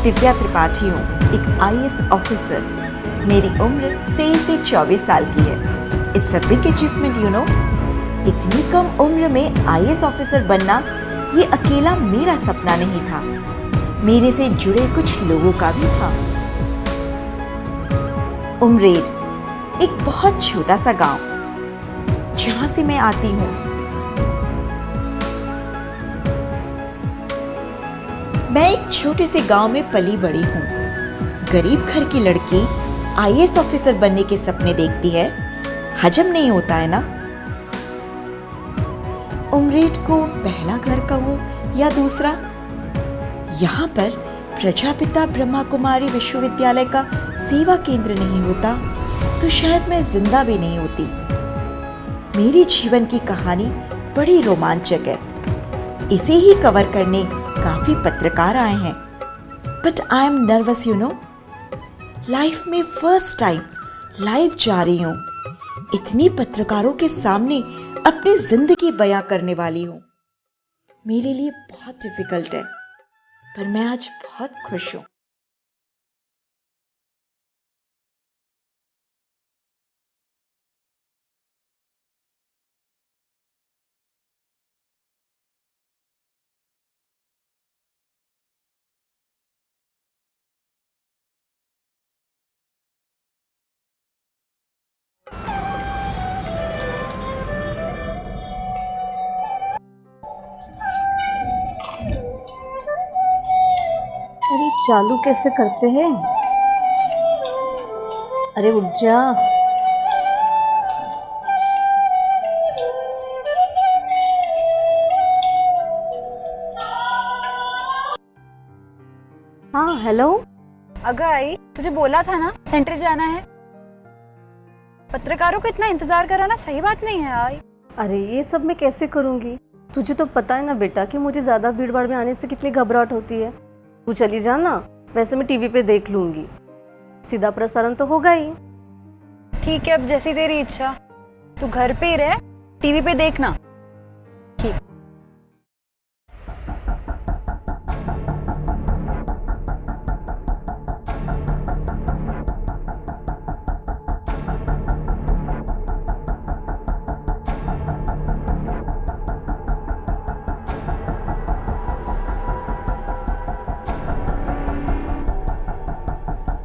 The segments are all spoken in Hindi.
दिव्या त्रिपाठी हूँ, एक आईएएस ऑफिसर। मेरी उम्र 23 से 24 साल की है। It's a big achievement you know. इतनी कम उम्र में आईएएस ऑफिसर बनना ये अकेला मेरा सपना नहीं था, मेरे से जुड़े कुछ लोगों का भी था। उमरेड एक बहुत छोटा सा गांव जहां से मैं आती हूँ। मैं एक छोटे से गांव में पली बड़ी हूँ। गरीब घर की लड़की आईएएस ऑफिसर बनने के सपने देखती है, हजम नहीं होता है ना। उमरेड को पहला घर कहूँ या दूसरा, यहाँ पर प्रजापिता ब्रह्मा कुमारी विश्वविद्यालय का सेवा केंद्र नहीं होता तो शायद मैं जिंदा भी नहीं होती। मेरे जीवन की कहानी बड़ी रोमांचक है। इसे ही कवर करने काफी पत्रकार आए हैं, but I am nervous you know. Life में फर्स्ट टाइम लाइव जा रही हूँ। इतनी पत्रकारों के सामने अपनी जिंदगी बयां करने वाली हूँ। मेरे लिए बहुत डिफिकल्ट है, पर मैं आज बहुत खुश हूँ। अरे चालू कैसे करते हैं? अरे उठ जा। हाँ हेलो। अगर आई तुझे बोला था ना सेंटर जाना है। पत्रकारों को इतना इंतजार कराना सही बात नहीं है आई। अरे ये सब मैं कैसे करूँगी? तुझे तो पता है ना बेटा कि मुझे ज़्यादा भीड़ भाड़ में आने से कितनी घबराहट होती है। तू चली जा ना, वैसे मैं टीवी पे देख लूंगी। सीधा प्रसारण तो होगा ही। ठीक है, अब जैसी तेरी इच्छा। तू घर पे ही रह, टीवी पे देखना। ठीक।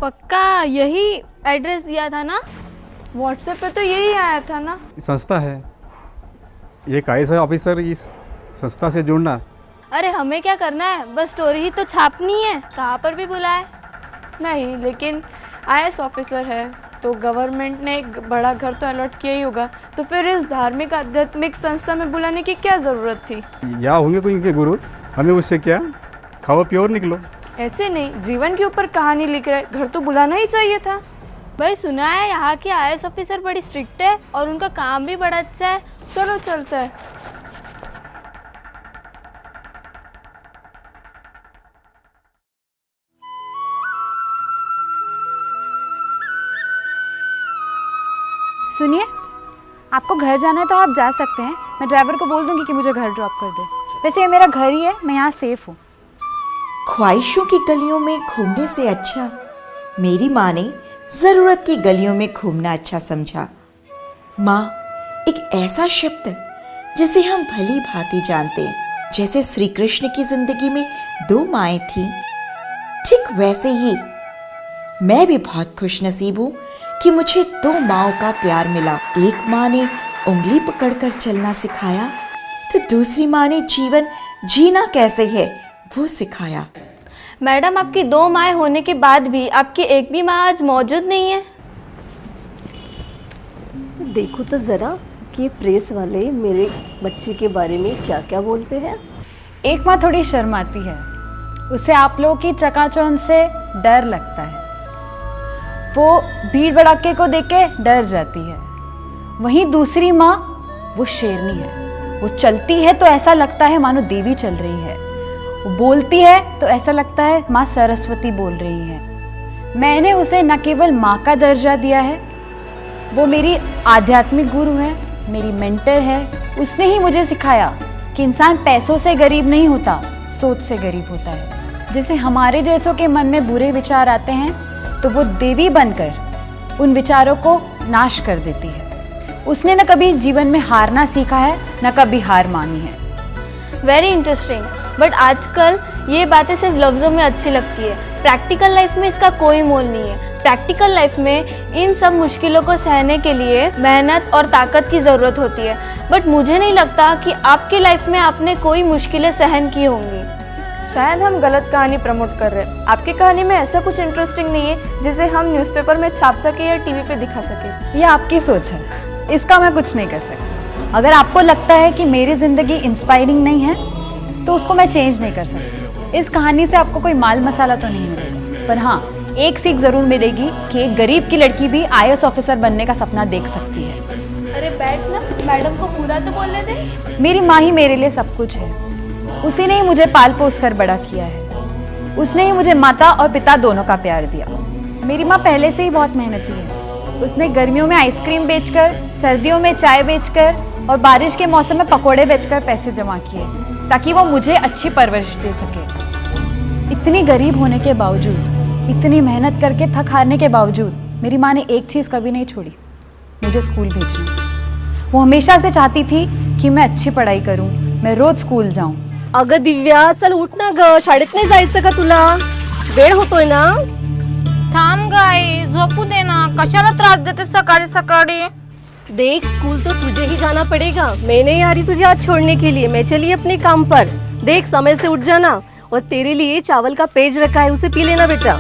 पक्का यही एड्रेस दिया था ना? व्हाट्सएप पे तो यही आया था ना। संस्था है, एक आईएएस ऑफिसर इस संस्था से जुड़ना। अरे हमें क्या करना है, बस स्टोरी ही तो छापनी है। कहाँ पर भी बुलाए। नहीं, लेकिन आईएएस ऑफिसर है तो गवर्नमेंट ने एक बड़ा घर तो अलॉट किया ही होगा, तो फिर इस धार्मिक आध्यात्मिक संस्था में बुलाने की क्या ज़रूरत थी? या होंगे कोई इनके गुरु, हमें उससे क्या, खाओ पियो और निकलो। ऐसे नहीं, जीवन के ऊपर कहानी लिख रहे, घर तो बुलाना ही चाहिए था। भाई सुना है यहाँ की आईएएस ऑफिसर बड़ी स्ट्रिक्ट है और उनका काम भी बड़ा अच्छा है। चलो चलते हैं। सुनिए, आपको घर जाना है तो आप जा सकते हैं। मैं ड्राइवर को बोल दूंगी कि मुझे घर ड्रॉप कर दे। वैसे ये मेरा घर ही है, मैं यहाँ सेफ हूँ। ख्वाहिशों की गलियों में घूमने से अच्छा मेरी माँ ने जरूरत की गलियों में घूमना अच्छा समझा। माँ एक ऐसा शब्द है जिसे हम भली भांति जानते हैं। जैसे श्री कृष्ण की जिंदगी में 2 माएँ थीं, ठीक वैसे ही मैं भी बहुत खुश नसीब हूँ कि मुझे 2 माँओं का प्यार मिला। एक माँ ने उंगली पकड़कर चलना सिखाया तो दूसरी माँ ने जीवन जीना कैसे है वो सिखाया। मैडम, आपकी 2 माएँ होने के बाद भी आपकी एक भी माँ आज मौजूद नहीं है। देखो तो ज़रा कि प्रेस वाले मेरे बच्चे के बारे में क्या क्या बोलते हैं। एक माँ थोड़ी शर्माती है, उसे आप लोगों की चकाचौंध से डर लगता है। वो भीड़ भड़ाके को देख के डर जाती है। वहीं दूसरी माँ वो शेरनी है। वो चलती है तो ऐसा लगता है मानो देवी चल रही है। वो बोलती है तो ऐसा लगता है माँ सरस्वती बोल रही है। मैंने उसे न केवल माँ का दर्जा दिया है, वो मेरी आध्यात्मिक गुरु है, मेरी मेंटर है। उसने ही मुझे सिखाया कि इंसान पैसों से गरीब नहीं होता, सोच से गरीब होता है। जैसे हमारे जैसों के मन में बुरे विचार आते हैं तो वो देवी बनकर उन विचारों को नाश कर देती है। उसने न कभी जीवन में हारना सीखा है, न कभी हार मानी है। Very interesting. बट आजकल ये बातें सिर्फ लफ्ज़ों में अच्छी लगती है, प्रैक्टिकल लाइफ में इसका कोई मोल नहीं है। प्रैक्टिकल लाइफ में इन सब मुश्किलों को सहने के लिए मेहनत और ताकत की ज़रूरत होती है। बट मुझे नहीं लगता कि आपकी लाइफ में आपने कोई मुश्किलें सहन की होंगी। शायद हम गलत कहानी प्रमोट कर रहे हैं। आपकी कहानी में ऐसा कुछ इंटरेस्टिंग नहीं है जिसे हम न्यूज़पेपर में छाप सके या टीवी पे दिखा सके। ये आपकी सोच है, इसका मैं कुछ नहीं कर सकती। अगर आपको लगता है कि मेरी ज़िंदगी इंस्पायरिंग नहीं है तो उसको मैं चेंज नहीं कर सकती। इस कहानी से आपको कोई माल मसाला तो नहीं मिलेगा, पर हाँ एक सीख ज़रूर मिलेगी कि एक गरीब की लड़की भी IAS ऑफिसर बनने का सपना देख सकती है। अरे बैठ ना, मैडम को पूरा तो बोलने दे। मेरी माँ ही मेरे लिए सब कुछ है। उसी ने ही मुझे पाल पोस कर बड़ा किया है। उसने ही मुझे माता और पिता दोनों का प्यार दिया। मेरी माँ पहले से ही बहुत मेहनती है। उसने गर्मियों में आइसक्रीम बेचकर, सर्दियों में चाय बेचकर और बारिश के मौसम में पकोड़े बेचकर पैसे जमा किए ताकि वो मुझे अच्छी परवरिश दे सके। इतनी गरीब होने के बावजूद, इतनी मेहनत करके थक हारने के बावजूद मेरी माँ ने एक चीज़ कभी नहीं छोड़ी, मुझे स्कूल भेजना। वो हमेशा से चाहती थी कि मैं अच्छी पढ़ाई करूं, मैं रोज स्कूल जाऊं। अगं दिव्या, चल उठ ना ग, शाळेत नाही जायचं का तुला? वेळ होतोय ना। थांब गाई, झोपू दे ना, कशाला त्रास देते सकाळी सकाळी। देख, स्कूल तो तुझे ही जाना पड़ेगा। मैं नहीं आ रही तुझे आज छोड़ने के लिए, मैं चली अपने काम पर। देख, समय से उठ जाना और तेरे लिए चावल का पेज रखा है, उसे पी लेना बेटा।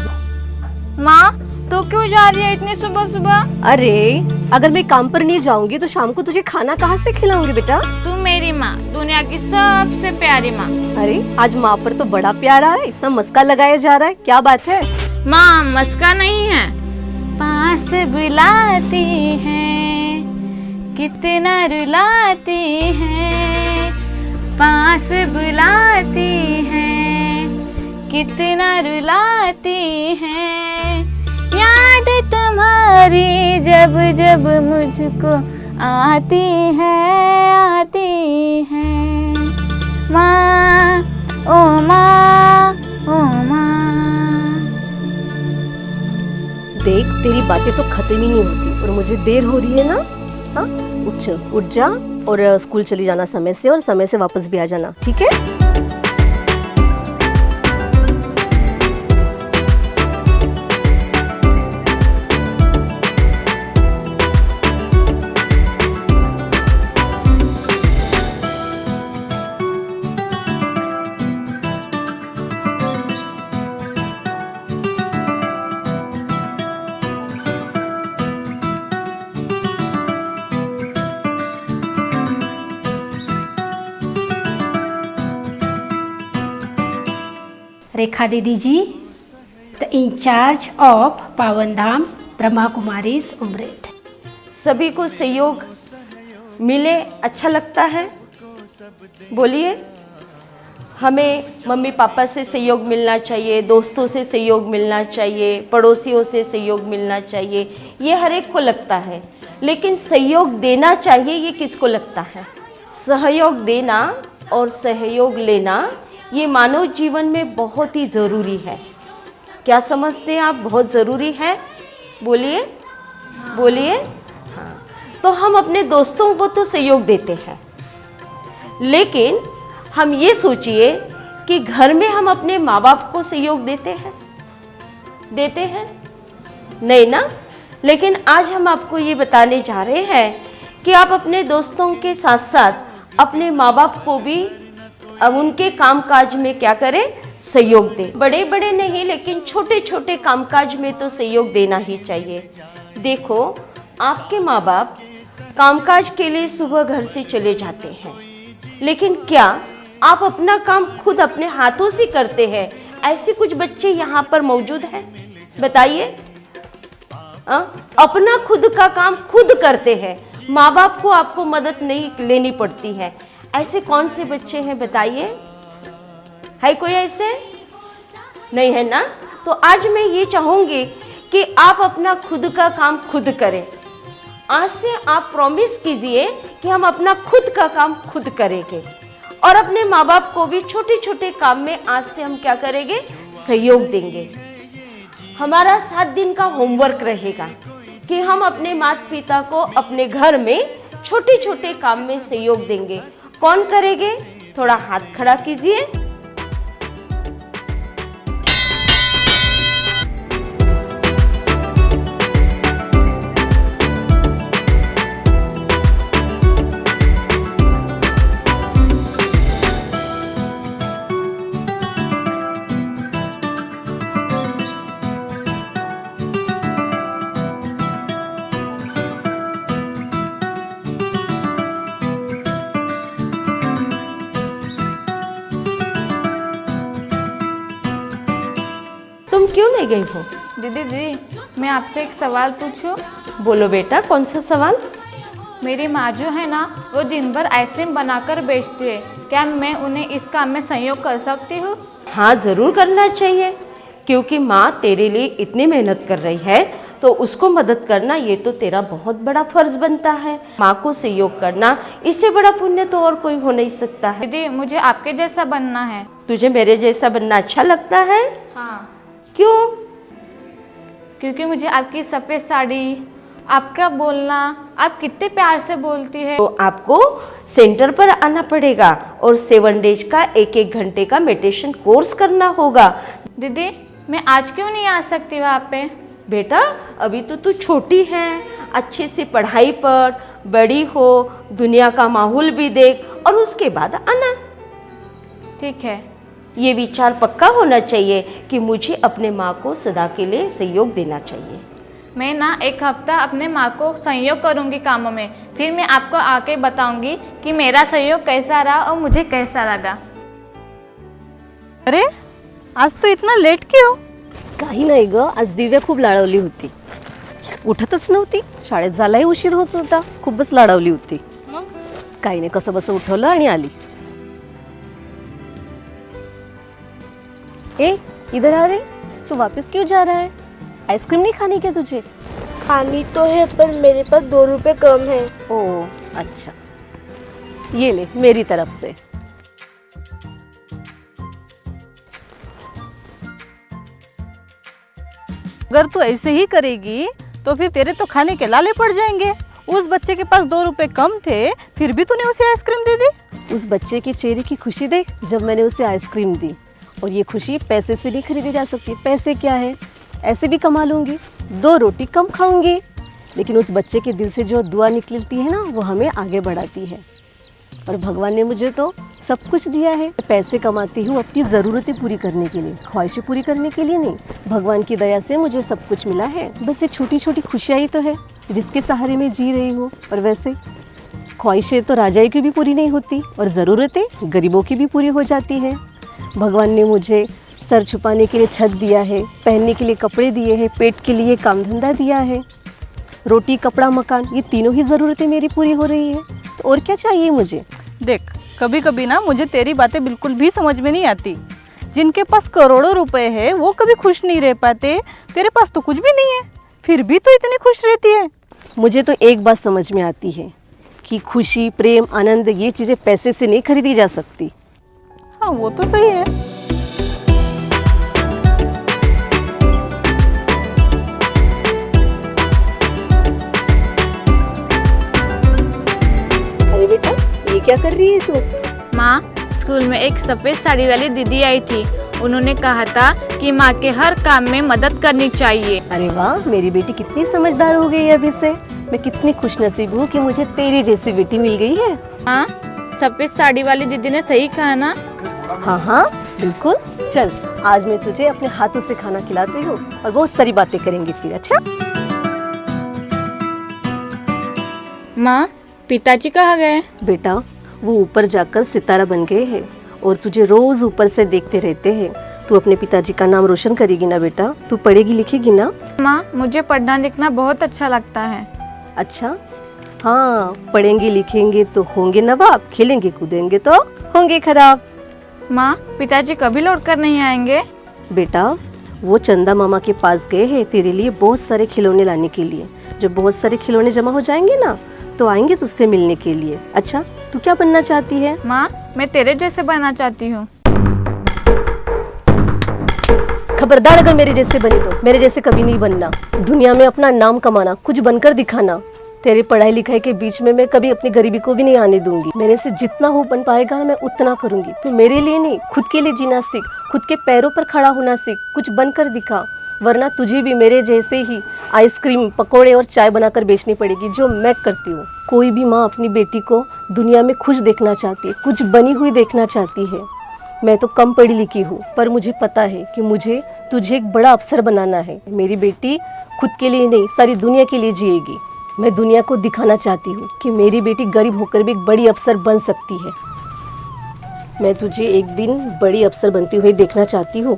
माँ, तो क्यों जा रही है इतनी सुबह सुबह? अरे अगर मैं काम पर नहीं जाऊंगी तो शाम को तुझे खाना कहाँ से खिलाऊंगी बेटा? तू मेरी माँ, दुनिया की सबसे प्यारी माँ। अरे आज माँ पर तो बड़ा प्यार आ रहा है, इतना मस्का लगाया जा रहा है, क्या बात है? माँ, मस्का नहीं है, पास बुलाती है, कितना रुलाती है, पास बुलाती है, कितना रुलाती है, याद तुम्हारी जब जब मुझको आती है, आती है। माँ, ओ माँ, ओ माँ। देख, तेरी बातें तो खत्म ही नहीं होती और मुझे देर हो रही है ना। हाँ, उठ जा और स्कूल चली जाना समय से, और समय से वापस भी आ जाना, ठीक है? रेखा दीदी जी, द इंचार्ज ऑफ पावन धाम ब्रह्मा कुमारीज उमरेठ। सभी को सहयोग मिले अच्छा लगता है। बोलिए, हमें मम्मी पापा से सहयोग मिलना चाहिए, दोस्तों से सहयोग मिलना चाहिए, पड़ोसियों से सहयोग मिलना चाहिए, ये हर एक को लगता है। लेकिन सहयोग देना चाहिए, ये किसको लगता है? सहयोग देना और सहयोग लेना ये मानव जीवन में बहुत ही ज़रूरी है। क्या समझते हैं आप? बहुत ज़रूरी है। बोलिए, बोलिए। हाँ, तो हम अपने दोस्तों को तो सहयोग देते हैं, लेकिन हम ये सोचिए कि घर में हम अपने माँ बाप को सहयोग देते हैं? नहीं ना। लेकिन आज हम आपको ये बताने जा रहे हैं कि आप अपने दोस्तों के साथ साथ अपने माँ बाप को भी अब उनके कामकाज में क्या करें? सहयोग दें। बड़े बड़े नहीं, लेकिन छोटे छोटे कामकाज में तो सहयोग देना ही चाहिए। देखो, आपके माँ बाप कामकाज के लिए सुबह घर से चले जाते हैं, लेकिन क्या आप अपना काम खुद अपने हाथों से करते हैं? ऐसे कुछ बच्चे यहाँ पर मौजूद हैं, बताइए। अपना खुद का काम खुद करते हैं, माँ बाप को आपको मदद नहीं लेनी पड़ती है। ऐसे कौन से बच्चे हैं बताइए? है कोई ऐसे? नहीं है ना। तो आज मैं ये चाहूँगी कि आप अपना खुद का काम खुद करें। आज से आप प्रॉमिस कीजिए कि हम अपना खुद का काम खुद करेंगे। और अपने माँ बाप को भी छोटे छोटे काम में आज से हम क्या करेंगे, सहयोग देंगे। हमारा 7 दिन का होमवर्क रहेगा कि हम अपने माता पिता को अपने घर में छोटे छोटे काम में सहयोग देंगे। कौन करेंगे? थोड़ा हाथ खड़ा कीजिए। तुम क्यों नहीं गई हो? दीदी मैं आपसे एक सवाल पूछूं? बोलो बेटा, कौन सा सवाल? मेरी माँ जो है ना, वो दिन भर आइसक्रीम बनाकर बेचती है। क्या मैं उन्हें इस काम में सहयोग कर सकती हूँ? हाँ, जरूर करना चाहिए, क्योंकि माँ तेरे लिए इतनी मेहनत कर रही है तो उसको मदद करना ये तो तेरा बहुत बड़ा फर्ज बनता है। माँ को सहयोग करना, इससे बड़ा पुण्य तो और कोई हो नहीं सकता है। दीदी मुझे आपके जैसा बनना है। तुझे मेरे जैसा बनना अच्छा लगता है? हाँ। क्यों? क्योंकि मुझे आपकी सफ़ेद साड़ी, आपका बोलना, आप कितने प्यार से बोलती है। तो आपको सेंटर पर आना पड़ेगा और 7 डेज का 1-1 घंटे का मेडिटेशन कोर्स करना होगा। दीदी मैं आज क्यों नहीं आ सकती वहाँ पे? बेटा अभी तो तू छोटी है, अच्छे से पढ़ाई पढ़, बड़ी हो, दुनिया का माहौल भी देख और उसके बाद आना। ठीक है। ये विचार पक्का होना चाहिए कि मुझे अपने माँ को सदा के लिए सहयोग देना चाहिए। मैं ना 1 हफ्ता अपने माँ को सहयोग करूँगी कामों में, फिर मैं आपको आके बताऊँगी कि मेरा सहयोग कैसा रहा और मुझे कैसा लगा। अरे आज तो इतना लेट क्यों? काही नाही ग, आज दिव्या खूप लाडवली होती, उठतच नव्हती, शाळेत जायलाही उशीर होत होता, खूपच लाडवली होती। काही नाही, कसं बसं उठवलं आणि आली। ए इधर आ रे, तू वापस क्यों जा रहा है? आइसक्रीम नहीं खानी क्या तुझे? खानी तो है पर मेरे पास 2 रुपए कम है। ओ अच्छा, ये ले मेरी तरफ से। अगर तू ऐसे ही करेगी तो फिर तेरे तो खाने के लाले पड़ जाएंगे। उस बच्चे के पास 2 रुपए कम थे, फिर भी तूने उसे आइसक्रीम दे दी। उस बच्चे के चेहरे की खुशी देख जब मैंने उसे आइसक्रीम दी। और ये खुशी पैसे से नहीं खरीदी जा सकती। पैसे क्या है, ऐसे भी कमा लूँगी, 2 रोटी कम खाऊंगी, लेकिन उस बच्चे के दिल से जो दुआ निकलती है ना, वो हमें आगे बढ़ाती है। और भगवान ने मुझे तो सब कुछ दिया है। पैसे कमाती हूँ अपनी ज़रूरतें पूरी करने के लिए, ख्वाहिशें पूरी करने के लिए नहीं। भगवान की दया से मुझे सब कुछ मिला है। बस ये छोटी छोटी खुशियाँ ही तो है जिसके सहारे मैं जी रही हूँ। और वैसे ख्वाहिशें तो राजाई की भी पूरी नहीं होती और ज़रूरतें गरीबों की भी पूरी हो जाती हैं। भगवान ने मुझे सर छुपाने के लिए छत दिया है, पहनने के लिए कपड़े दिए हैं, पेट के लिए काम धंधा दिया है, रोटी कपड़ा मकान, ये तीनों ही ज़रूरतें मेरी पूरी हो रही है। तो और क्या चाहिए मुझे? देख कभी कभी ना मुझे तेरी बातें बिल्कुल भी समझ में नहीं आती। जिनके पास करोड़ों रुपए है वो कभी खुश नहीं रह पाते, तेरे पास तो कुछ भी नहीं है फिर भी तो इतनी खुश रहती है। मुझे तो एक बात समझ में आती है कि खुशी, प्रेम, आनंद ये चीज़ें पैसे से नहीं खरीदी जा सकती। हाँ वो तो सही है। अरे बेटा ये क्या कर रही है तू? माँ, स्कूल में एक सफ़ेद साड़ी वाली दीदी आई थी। उन्होंने कहा था कि माँ के हर काम में मदद करनी चाहिए। अरे वाह, मेरी बेटी कितनी समझदार हो गई है अभी से। मैं कितनी खुशनसीब हूँ कि मुझे तेरी जैसी बेटी मिल गई है। हाँ, सफ़ेद साड़ी वाली दीदी ने सही कहा ना? हाँ हाँ बिल्कुल। चल आज मैं तुझे अपने हाथों से खाना खिलाती हूँ और बहुत सारी बातें करेंगे फिर। अच्छा माँ, पिताजी कहाँ गए? बेटा वो ऊपर जाकर सितारा बन गए हैं और तुझे रोज ऊपर से देखते रहते हैं। तू अपने पिताजी का नाम रोशन करेगी ना बेटा? तू पढ़ेगी लिखेगी ना? माँ, मुझे पढ़ना लिखना बहुत अच्छा लगता है। अच्छा हाँ, पढ़ेंगे लिखेंगे तो होंगे नवाब, खेलेंगे कूदेंगे तो होंगे खराब। माँ, पिताजी कभी लौट कर नहीं आएंगे? बेटा वो चंदा मामा के पास गए हैं तेरे लिए बहुत सारे खिलौने लाने के लिए। जब बहुत सारे खिलौने जमा हो जाएंगे ना तो आएंगे तुझसे मिलने के लिए। अच्छा, तू क्या बनना चाहती है? माँ, मैं तेरे जैसे बनना चाहती हूँ। खबरदार, अगर मेरे जैसे बनी तो। मेरे जैसे कभी नहीं बनना। दुनिया में अपना नाम कमाना, कुछ बनकर दिखाना। तेरी पढ़ाई लिखाई के बीच में मैं कभी अपनी गरीबी को भी नहीं आने दूंगी। मेरे से जितना हो बन पाएगा ना, मैं उतना करूंगी। तो मेरे लिए नहीं, खुद के लिए जीना सीख, खुद के पैरों पर खड़ा होना सीख, कुछ बनकर दिखा, वरना तुझे भी मेरे जैसे ही आइसक्रीम, पकोड़े और चाय बनाकर बेचनी पड़ेगी, जो मैं करती हूँ। कोई भी माँ अपनी बेटी को दुनिया में खुश देखना चाहती है, कुछ बनी हुई देखना चाहती है। मैं तो कम पढ़ी लिखी हूँ, पर मुझे पता है कि मुझे तुझे एक बड़ा अफसर बनाना है। मेरी बेटी खुद के लिए नहीं, सारी दुनिया के लिए जिएगी। मैं दुनिया को दिखाना चाहती हूँ कि मेरी बेटी गरीब होकर भी एक बड़ी अफसर बन सकती है। मैं तुझे एक दिन बड़ी अफसर बनती हुई देखना चाहती हूँ।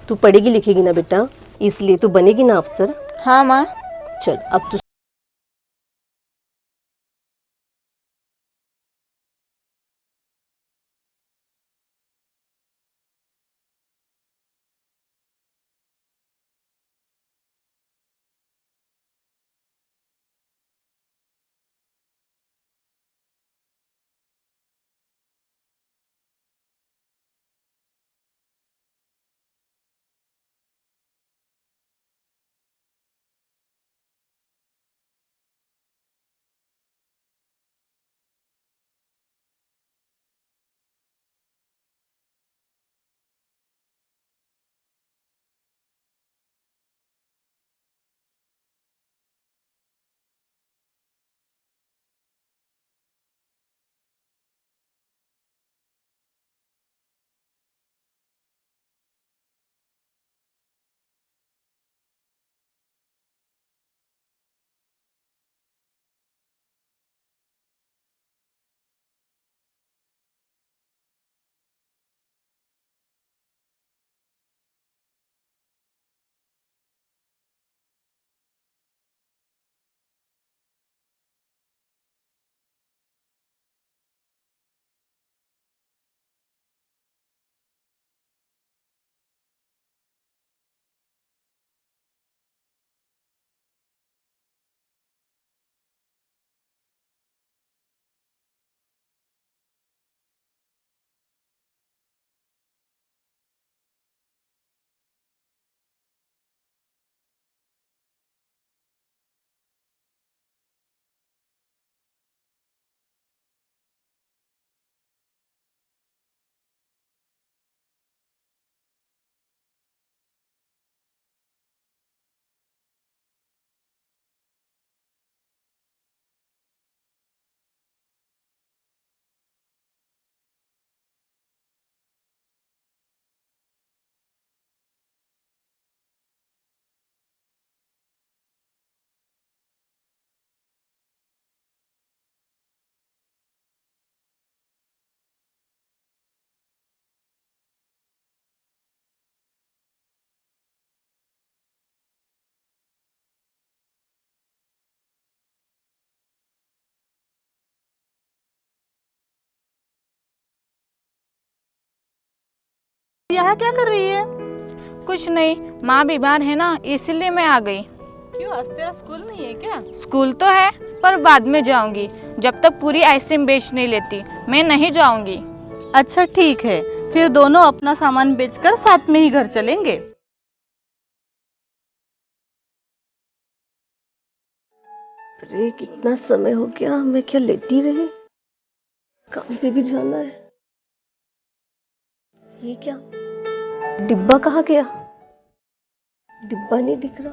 तू पढ़ेगी लिखेगी ना बेटा, इसलिए तू बनेगी ना अफसर। हाँ माँ। चल, अब तू यहाँ क्या कर रही है? कुछ नहीं, माँ बीमार है ना, इसलिए मैं आ गई। क्यों, आज तेरा स्कूल नहीं है क्या? स्कूल तो है, पर बाद में जाऊंगी, जब तक पूरी आइसक्रीम बेच नहीं लेती मैं नहीं जाऊंगी। अच्छा ठीक है, फिर दोनों अपना सामान बेचकर साथ में ही घर चलेंगे। अरे कितना समय हो गया, मैं क्या लेटी रही? काम पे भी जाना है। ये क्या, डिब्बा कहाँ गया? डिब्बा नहीं दिख रहा।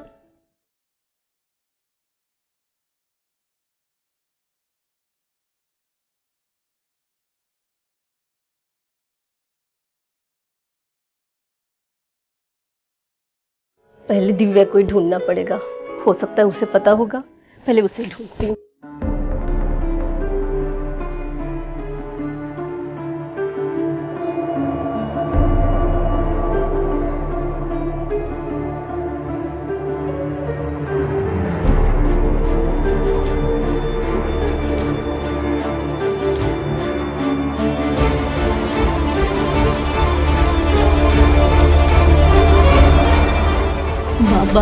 पहले दिव्या को ही ढूंढना पड़ेगा, हो सकता है उसे पता होगा। पहले उसे ढूंढती हूँ। बाबा,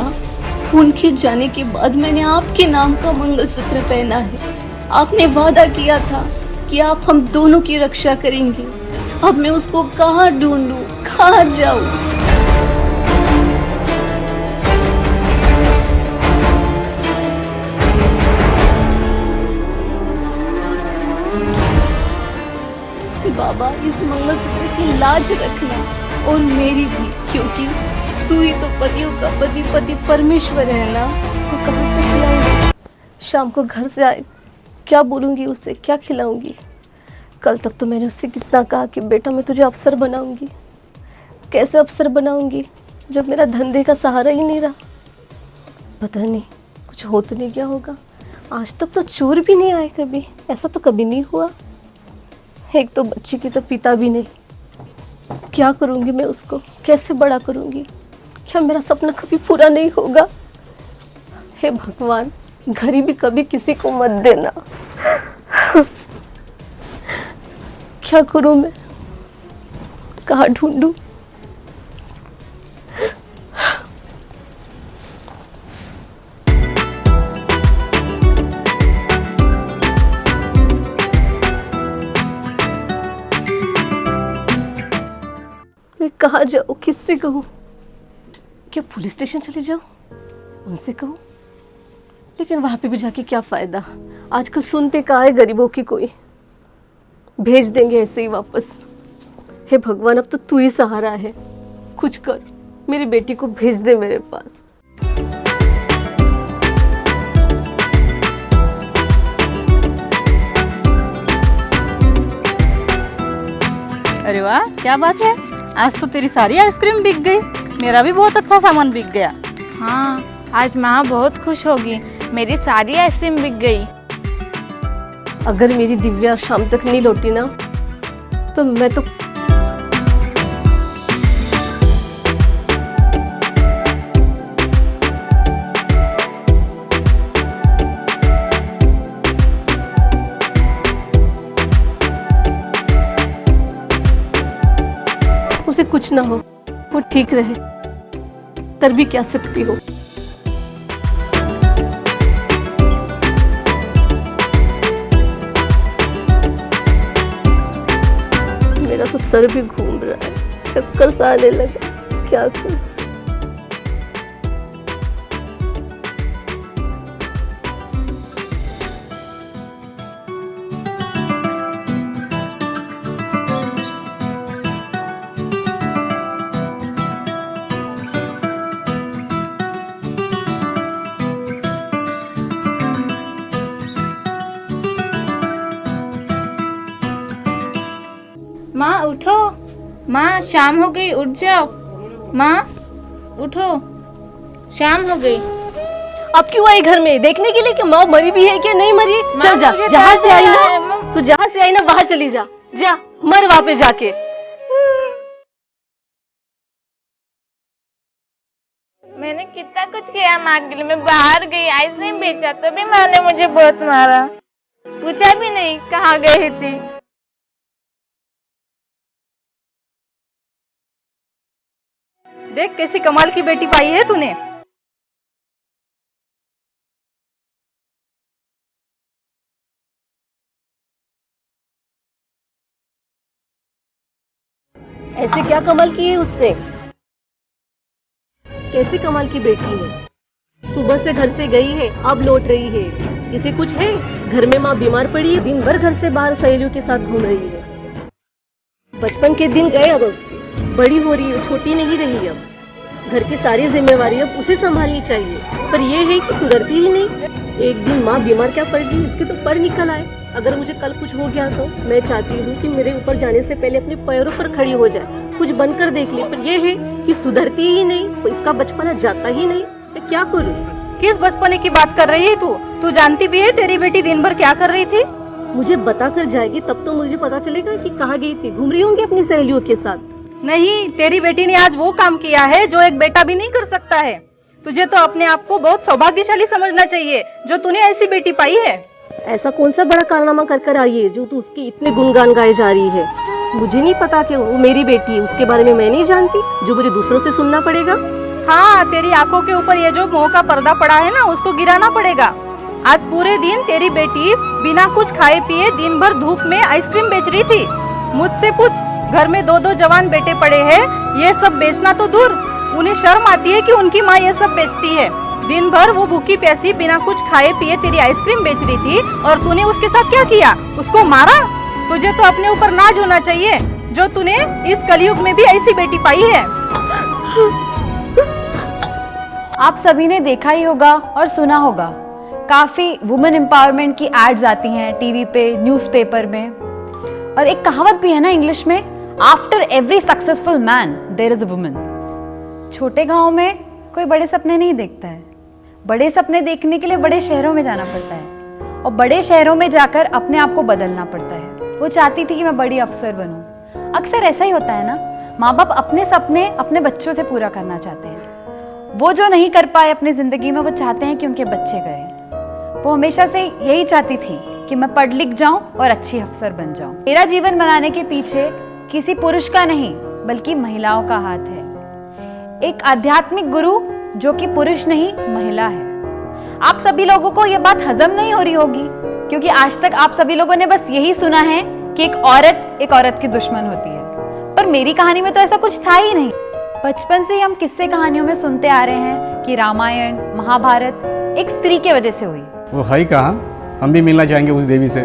उनके जाने के बाद मैंने आपके नाम का मंगलसूत्र पहना है। आपने वादा किया था कि आप हम दोनों की रक्षा करेंगे। अब मैं उसको कहाँ ढूंढूं, कहाँ जाऊं? बाबा, इस मंगलसूत्र की लाज रखना और मेरी भी, क्योंकि तू ही तो पतियों का पति, पति परमेश्वर है ना। तो कहाँ से खिलाऊंगी? शाम को घर से आए क्या बोलूँगी उसे, क्या खिलाऊंगी? कल तक तो मैंने उससे कितना कहा कि बेटा मैं तुझे अफसर बनाऊंगी। कैसे अफसर बनाऊंगी जब मेरा धंधे का सहारा ही नहीं रहा? पता नहीं कुछ हो तो नहीं गया होगा। आज तक तो चोर भी नहीं आए कभी, ऐसा तो कभी नहीं हुआ। एक तो बच्ची की तो पिता भी नहीं, क्या करूंगी मैं उसको, कैसे बड़ा करूंगी? क्या मेरा सपना कभी पूरा नहीं होगा? हे भगवान, गरीबी कभी किसी को मत देना। क्या करूं मैं, कहाँ ढूंढूं? मैं कहाँ जाऊँ, किससे कहूँ? क्या पुलिस स्टेशन चले जाऊँ, उनसे कहूँ? लेकिन वहाँ पे भी जाके क्या फ़ायदा? आजकल सुनते कहाँ है गरीबों की कोई, भेज देंगे ऐसे ही वापस। हे भगवान, अब तो तू ही सहारा है, कुछ कर, मेरी बेटी को भेज दे मेरे पास। अरे वाह, क्या बात है, आज तो तेरी सारी आइसक्रीम बिक गई। मेरा भी बहुत अच्छा सामान बिक गया। हाँ, आज माँ बहुत खुश होगी, मेरी सारी आइसक्रीम बिक गई। अगर मेरी दिव्या शाम तक नहीं लौटी ना, तो मैं तो उसे कुछ ना हो, वो ठीक रहे, कर भी क्या सकती हो। मेरा तो सर भी घूम रहा है, चक्कर सा आने लगा, क्या करूं? माँ उठो, माँ शाम हो गई, उठ जाओ। माँ उठो, शाम हो गई। अब क्यों आई घर में, देखने के लिए कि माँ मरी भी है कि नहीं मरी? चल जा, जहाँ से आई ना, तू जहाँ से आई ना वहाँ चली जा, जा मर वहाँ पे जाके। मैंने कितना कुछ किया माँ के लिए, मैं बाहर गई, आइसक्रीम बेचा तो भी माँ ने मुझे बहुत मारा, पूछा भी नहीं कहाँ गई थी। देख कैसी कमाल की बेटी पाई है तूने। ऐसे क्या कमाल की है उसने? कैसी कमाल की बेटी है? सुबह से घर से गई है, अब लौट रही है, इसे कुछ है? घर में माँ बीमार पड़ी है, दिन भर घर से बाहर सहेलियों के साथ घूम रही है। बचपन के दिन गए अब उसके, बड़ी हो रही है, छोटी नहीं रही। अब घर की सारी जिम्मेवारी अब उसे संभालनी चाहिए, पर यह है कि सुधरती ही नहीं। एक दिन माँ बीमार क्या पड़ गई, इसके तो पर निकल आए। अगर मुझे कल कुछ हो गया तो मैं चाहती हूँ कि मेरे ऊपर जाने से पहले अपने पैरों पर खड़ी हो जाए, कुछ बनकर देख ले। पर यह है कि सुधरती ही नहीं, तो इसका बचपना जाता ही नहीं। मैं क्या करूँ? किस बचपने की बात कर रही है तू? तू जानती भी है तेरी बेटी दिन भर क्या कर रही थी? मुझे बता कर जाएगी तब तो मुझे पता चलेगा कि कहाँ गई थी। घूम रही होंगी अपनी सहेलियों के साथ। नहीं, तेरी बेटी ने आज वो काम किया है जो एक बेटा भी नहीं कर सकता है। तुझे तो अपने आप को बहुत सौभाग्यशाली समझना चाहिए जो तूने ऐसी बेटी पाई है। ऐसा कौन सा बड़ा कारनामा कर आई है जो तू उसके इतने गुणगान गाए जा रही है? मुझे नहीं पता कि वो मेरी बेटी है, उसके बारे में मैं नहीं जानती जो मुझे दूसरों से सुनना पड़ेगा। हाँ, तेरी आंखों के ऊपर ये जो मोह का पर्दा पड़ा है ना, उसको गिराना पड़ेगा। आज पूरे दिन तेरी बेटी बिना कुछ खाए पिए दिन भर धूप में आइसक्रीम बेच रही थी। मुझसे पूछ, घर में 2-2 जवान बेटे पड़े हैं, ये सब बेचना तो दूर, उन्हें शर्म आती है कि उनकी माँ ये सब बेचती है। दिन भर वो भूखी प्यासी बिना कुछ खाए पिए तेरी आइसक्रीम बेच रही थी और तूने उसके साथ क्या किया? उसको मारा? तुझे तो अपने ऊपर नाज होना चाहिए जो तूने इस कलयुग में भी ऐसी बेटी पाई है। आप सभी ने देखा ही होगा और सुना होगा, काफ़ी वुमेन एम्पावरमेंट की एड्स आती हैं टीवी पे, न्यूज़पेपर में। और एक कहावत भी है ना इंग्लिश में, after every successful man there is a woman. छोटे गांव में कोई बड़े सपने नहीं देखता है, बड़े सपने देखने के लिए बड़े शहरों में जाना पड़ता है और बड़े शहरों में जाकर अपने आप को बदलना पड़ता है। वो चाहती थी कि मैं बड़ी अफसर बनूं। अक्सर ऐसा ही होता है ना, माँ बाप अपने सपने अपने बच्चों से पूरा करना चाहते हैं। वो जो नहीं कर पाए अपनी ज़िंदगी में, वो चाहते हैं कि उनके बच्चे करें। वो हमेशा से यही चाहती थी कि मैं पढ़ लिख जाऊं और अच्छी अफसर बन जाऊं। मेरा जीवन बनाने के पीछे किसी पुरुष का नहीं बल्कि महिलाओं का हाथ है। एक आध्यात्मिक गुरु जो कि पुरुष नहीं महिला है। आप सभी लोगों को यह बात हजम नहीं हो रही होगी क्योंकि आज तक आप सभी लोगों ने बस यही सुना है कि एक औरत की दुश्मन होती है, पर मेरी कहानी में तो ऐसा कुछ था ही नहीं। बचपन से ही हम किस्से कहानियों में सुनते आ रहे हैं कि रामायण महाभारत एक स्त्री की वजह से हुई। वो है कहाँ? हम भी मिलना चाहेंगे उस देवी से।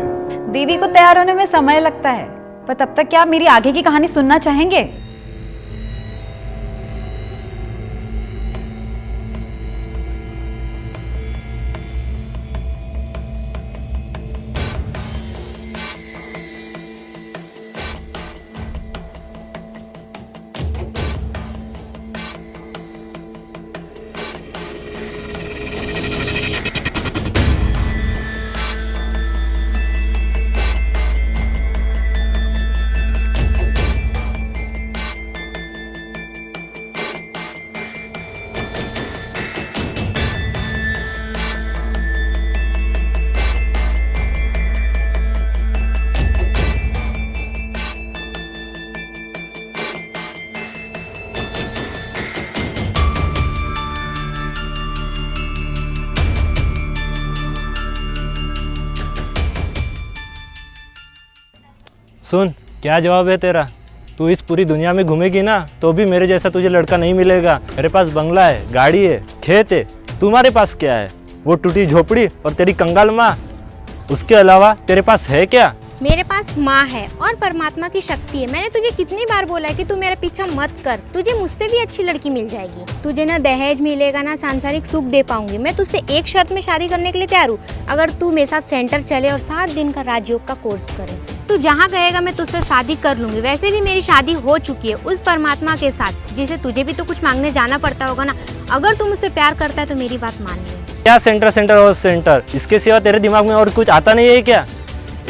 देवी को तैयार होने में समय लगता है, पर तब तक क्या मेरी आगे की कहानी सुनना चाहेंगे? सुन, क्या जवाब है तेरा? तू इस पूरी दुनिया में घूमेगी ना तो भी मेरे जैसा तुझे लड़का नहीं मिलेगा। मेरे पास बंगला है, गाड़ी है, खेत है, तुम्हारे पास क्या है? वो टूटी झोपड़ी और तेरी कंगाल माँ। उसके अलावा तेरे पास है क्या? मेरे पास माँ है और परमात्मा की शक्ति है। मैंने तुझे कितनी बार बोला है कि तू मेरा पीछा मत कर, तुझे मुझसे भी अच्छी लड़की मिल जाएगी। तुझे ना दहेज मिलेगा ना सांसारिक सुख दे पाऊंगी। मैं तुझसे एक शर्त में शादी करने के लिए तैयार हूँ, अगर तू मेरे साथ सेंटर चले और 7 दिन का राजयोग का कोर्स करे। तू जहाँ कहेगा मैं तुझसे शादी कर लूंगी। वैसे भी मेरी शादी हो चुकी है उस परमात्मा के साथ जिसे तुझे भी तो कुछ मांगने जाना पड़ता होगा ना। अगर तू मुझसे प्यार करता है तो मेरी बात मान ले। क्या सेंटर और सेंटर, इसके सिवा तेरे दिमाग में और कुछ आता नहीं है क्या?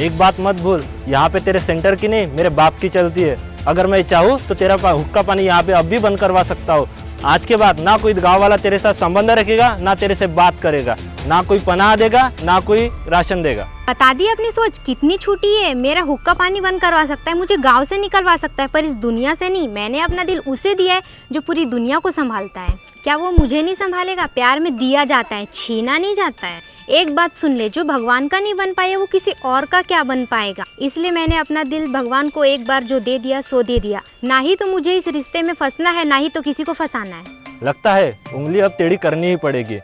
एक बात मत भूल, यहाँ पे तेरे सेंटर की नहीं मेरे बाप की चलती है। अगर मैं चाहूँ तो तेरा हुक्का पानी यहाँ पे अब भी बंद करवा सकता हूँ। आज के बाद ना कोई गांव वाला तेरे साथ संबंध रखेगा, ना तेरे से बात करेगा, ना कोई पनाह देगा, ना कोई राशन देगा। बता दी अपनी सोच कितनी छोटी है। मेरा हुक्का पानी बंद करवा सकता है, मुझे गांव से निकलवा सकता है, पर इस दुनिया से नहीं। मैंने अपना दिल उसे दिया है जो पूरी दुनिया को संभालता है। क्या वो मुझे नहीं संभालेगा? प्यार में दिया जाता है, छीना नहीं जाता है। एक बात सुन ले, जो भगवान का नहीं बन पाया वो किसी और का क्या बन पाएगा। इसलिए मैंने अपना दिल भगवान को एक बार जो दे दिया सो दे दिया। ना ही तो मुझे इस रिश्ते में फंसना है, ना ही तो किसी को फंसाना है। लगता है उंगली अब टेढ़ी करनी ही पड़ेगी।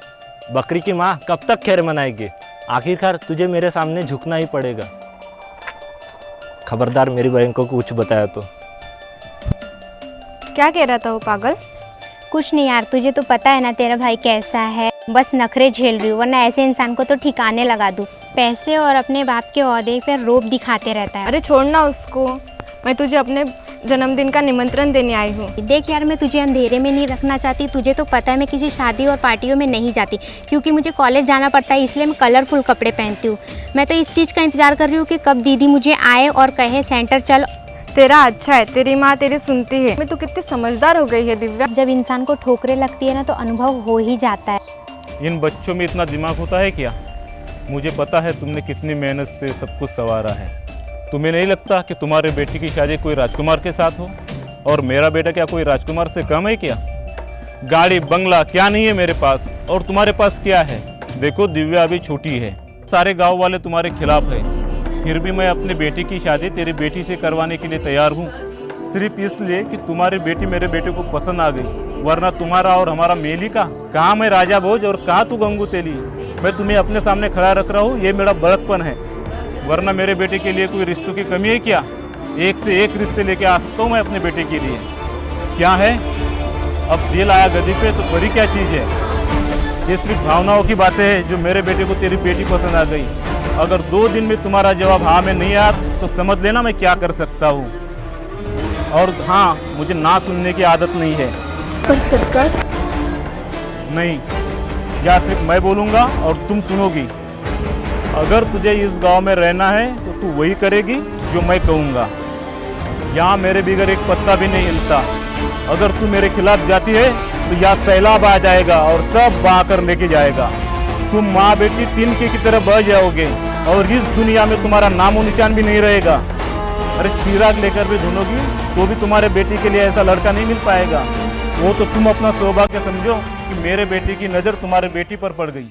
बकरी की माँ कब तक खैर मनाएगी? आखिरकार तुझे मेरे सामने झुकना ही पड़ेगा। खबरदार मेरी बहन को कुछ बताया तो। क्या कह रहा था वो पागल? कुछ नहीं यार, तुझे तो पता है ना तेरा भाई कैसा है, बस नखरे झेल रही हूँ, वरना ऐसे इंसान को तो ठिकाने लगा दूँ। पैसे और अपने बाप के ओहदे पर रोब दिखाते रहता है। अरे छोड़ना उसको, मैं तुझे अपने जन्मदिन का निमंत्रण देने आई हूँ। देख यार, मैं तुझे अंधेरे में नहीं रखना चाहती। तुझे तो पता है मैं किसी शादी और पार्टियों में नहीं जाती क्योंकि मुझे कॉलेज जाना पड़ता है, इसलिए मैं कलरफुल कपड़े पहनती हूँ। मैं तो इस चीज़ का इंतज़ार कर रही हूँ कि कब दीदी मुझे आए और कहे सेंटर चल। तेरा अच्छा है, तेरी माँ तेरी सुनती है। मैं तो कितनी समझदार हो गई है दिव्या। जब इंसान को ठोकरें लगती है ना तो अनुभव हो ही जाता है। इन बच्चों में इतना दिमाग होता है क्या? मुझे पता है तुमने कितनी मेहनत से सब कुछ संवारा है। तुम्हें नहीं लगता कि तुम्हारे बेटी की शादी कोई राजकुमार के साथ हो? और मेरा बेटा क्या कोई राजकुमार से कम है क्या? गाड़ी बंगला क्या नहीं है मेरे पास, और तुम्हारे पास क्या है? देखो दिव्या अभी छोटी है, सारे गांव वाले तुम्हारे खिलाफ है, फिर भी मैं अपने बेटी की शादी तेरी बेटी से करवाने के लिए तैयार हूँ, सिर्फ इसलिए कि तुम्हारी बेटी मेरे बेटे को पसंद आ गई, वरना तुम्हारा और हमारा मेल ही का। कहाँ मैं राजा भोज और कहाँ तू गंगू तेली। मैं तुम्हें अपने सामने खड़ा रख रहा हूँ, ये मेरा बड़कपन है, वरना मेरे बेटे के लिए कोई रिश्तों की कमी है क्या? एक से एक रिश्ते लेके आ सकता हूँ मैं अपने बेटे के लिए। क्या है, अब दिल आया गदी पे तो बड़ी क्या चीज़ है? ये सिर्फ भावनाओं की बातें हैं जो मेरे बेटे को तेरी बेटी पसंद आ गई। अगर 2 दिन में तुम्हारा जवाब हाँ में नहीं आया तो समझ लेना मैं क्या कर सकता हूँ। और हाँ, मुझे ना सुनने की आदत नहीं है। पर सरकार नहीं, या सिर्फ मैं बोलूँगा और तुम सुनोगी। अगर तुझे इस गांव में रहना है तो तू वही करेगी जो मैं कहूँगा। यहाँ मेरे बगैर एक पत्ता भी नहीं हिलता। अगर तू मेरे खिलाफ जाती है तो यहाँ सैलाब आ जाएगा और सब बहा कर लेके जाएगा। तुम माँ बेटी तिनके की तरह बह जाओगे और इस दुनिया में तुम्हारा नामो निशान भी नहीं रहेगा। अरे चिराग लेकर भी ढूंढोगी तो भी तुम्हारे बेटी के लिए ऐसा लड़का नहीं मिल पाएगा। वो तो तुम अपना सौभाग्य समझो कि मेरे बेटे की नज़र तुम्हारे बेटी पर पड़ गई।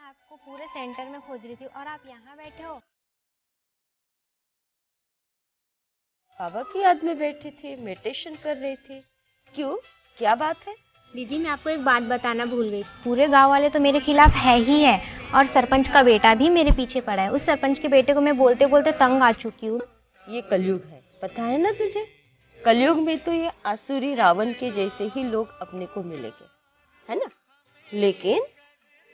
आपको पूरे सेंटर में खोज रही थी और आप यहाँ बैठे हो। बाबा की याद में बैठी थी, मेडिटेशन कर रही थी। क्यों, क्या बात है? दीदी मैं आपको एक बात बताना भूल गई। पूरे गांव वाले तो मेरे खिलाफ है ही है और सरपंच का बेटा भी मेरे पीछे पड़ा है। उस सरपंच के बेटे को मैं बोलते बोलते तंग आ चुकी हूँ। ये कलयुग है, पता है ना तुझे? कलयुग में तो ये आसुरी रावण के जैसे ही लोग अपने को मिलेंगे, है ना? लेकिन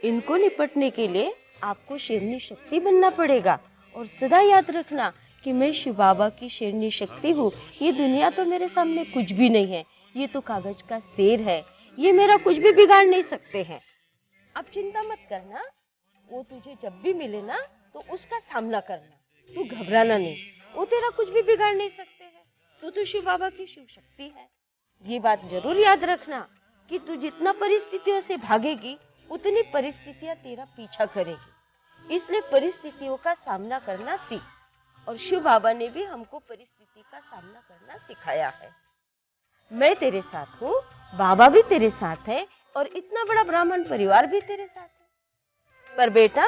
इनको निपटने के लिए आपको शेरनी शक्ति बनना पड़ेगा। और सदा याद रखना कि मैं शिव बाबा की शेरनी शक्ति हूँ। ये दुनिया तो मेरे सामने कुछ भी नहीं है, ये तो कागज का शेर है, ये मेरा कुछ भी बिगाड़ नहीं सकते हैं। अब चिंता मत करना, वो तुझे जब भी मिले ना तो उसका सामना करना, तू घबराना नहीं, वो तेरा कुछ भी बिगाड़ नहीं सकते हैं। तो शिव बाबा की शिव शक्ति है। ये बात जरूर याद रखना कि तू जितना परिस्थितियों से भागेगी उतनी परिस्थितियां तेरा पीछा करेगी। इसलिए परिस्थितियों का सामना करना सीख। और शिव बाबा ने भी हमको परिस्थिति का सामना करना सिखाया है। मैं तेरे साथ हूँ, बाबा भी तेरे साथ है और इतना बड़ा ब्राह्मण परिवार भी तेरे साथ है। पर बेटा